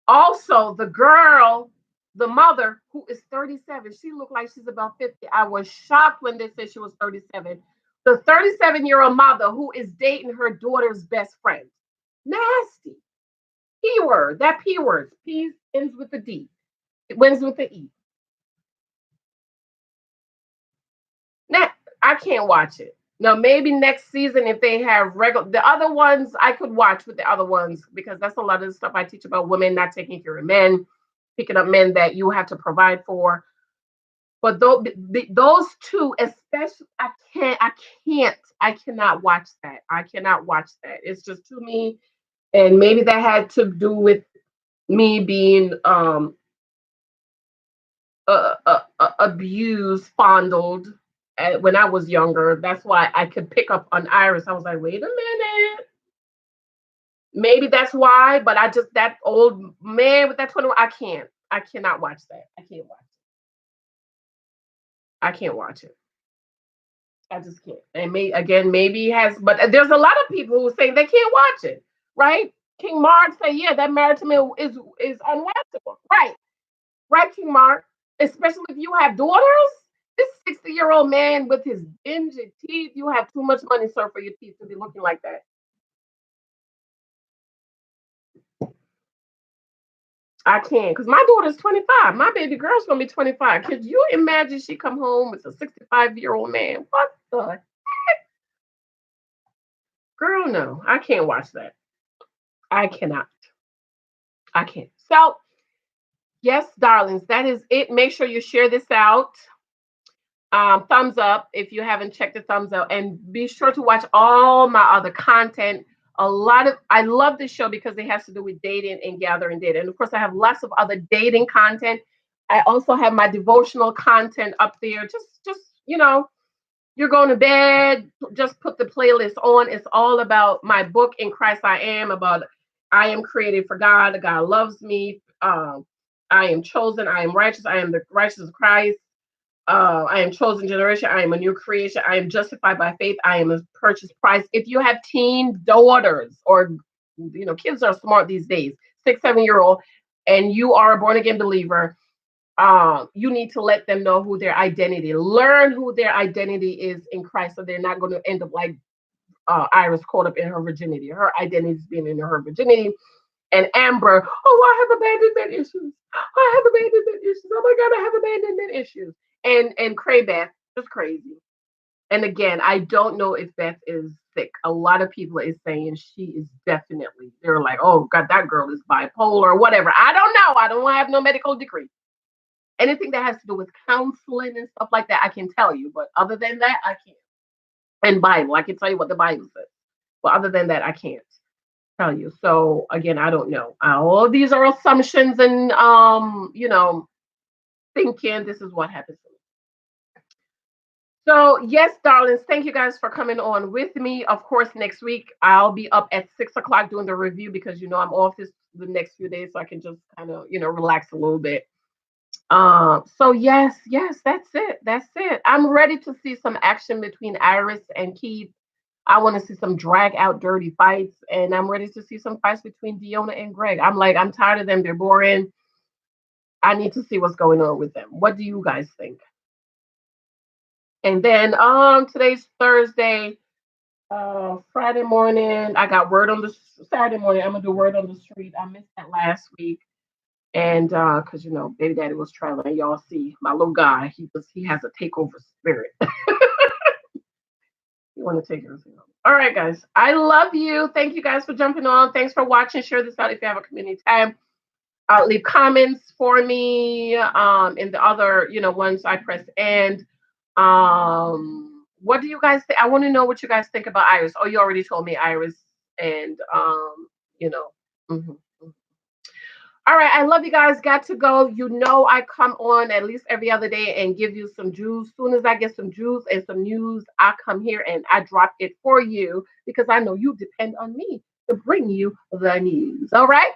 Also, the girl, the mother, who is 37, she looked like she's about 50. I was shocked when they said she was 37. The 37-year-old mother who is dating her daughter's best friend. Nasty. P word. That P word. P ends with a D. It ends with the E. Now, I can't watch it. Now, maybe next season, if they have regular, the other ones I could watch with the other ones because that's a lot of the stuff I teach about women not taking care of men, picking up men that you have to provide for. But those two, especially, I cannot watch that. I cannot watch that. It's just to me, and maybe that had to do with me being abused, fondled when I was younger. That's why I could pick up on Iris. I was like, wait a minute. Maybe that's why, but I just that old man with that 21, I can't. I cannot watch that. I can't watch it. I can't watch it. I just can't. And maybe he has, but there's a lot of people who say they can't watch it, right? King Mark say, yeah, that marriage to me is unwatchable. Right. Right, King Mark. Especially if you have daughters. This 60-year-old man with his dingy teeth, you have too much money, sir, for your teeth to be looking like that. I can't, because my daughter's 25. My baby girl's gonna be 25. Could you imagine she come home with a 65-year-old man? What the girl? No, I can't watch that. I cannot. I can't. So, yes, darlings, that is it. Make sure you share this out. Thumbs up if you haven't checked the thumbs up, and be sure to watch all my other content. I love this show because it has to do with dating and gathering data, and of course I have lots of other dating content. I also have my devotional content up there. Just you're going to bed, just put the playlist on. It's all about my book, In Christ I Am, about I am created for God. God loves me. I am chosen. I am righteous. I am the righteous of Christ. I am chosen generation. I am a new creation. I am justified by faith. I am a purchased price. If you have teen daughters or kids are smart these days, 6, 7 year old, and you are a born again believer, you need to let them know who their identity. Learn who their identity is in Christ, so they're not going to end up like Iris caught up in her virginity. Her identity is being in her virginity. And Amber, oh, I have abandonment issues. I have abandonment issues. Oh my God, I have abandonment issues. And Cray Beth, just crazy. And again, I don't know if Beth is sick. A lot of people is saying she is definitely. They're like, oh God, that girl is bipolar or whatever. I don't know. I don't have no medical degree. Anything that has to do with counseling and stuff like that, I can tell you. But other than that, I can't. And Bible, I can tell you what the Bible says. But other than that, I can't tell you. So again, I don't know. All of these are assumptions and thinking this is what happens. So yes, darlings, thank you guys for coming on with me. Of course, next week I'll be up at 6 o'clock doing the review because I'm off the next few days, so I can just kind of relax a little bit. So yes, that's it. That's it. I'm ready to see some action between Iris and Keith. I want to see some drag out dirty fights, and I'm ready to see some fights between Diona and Greg. I'm tired of them. They're boring. I need to see what's going on with them. What do you guys think? And then today's Thursday, Friday morning, I got word on the Saturday morning. I'm gonna do word on the street. I missed that last week. And because baby daddy was traveling, y'all see my little guy, he has a takeover spirit. You want to take everything on. All right, guys. I love you. Thank you guys for jumping on. Thanks for watching. Share this out if you have a community tab. Leave comments for me in the other, ones I press end. What do you guys think? I want to know what you guys think about Iris. Oh, you already told me Iris, and you know. mhm. All right, I love you guys. Got to go. I come on at least every other day and give you some juice. Soon as I get some juice and some news, I come here and I drop it for you because I know you depend on me to bring you the news. All right.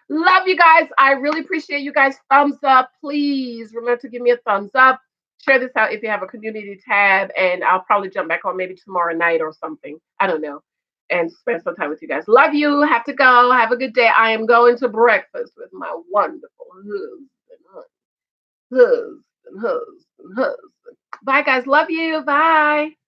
Love you guys. I really appreciate you guys. Thumbs up. Please remember to give me a thumbs up. share this out if you have a community tab, and I'll probably jump back on maybe tomorrow night or something. I don't know. And spend some time with you guys. Love you. Have to go. Have a good day. I am going to breakfast with my wonderful husband, husband. Bye, guys. Love you. Bye.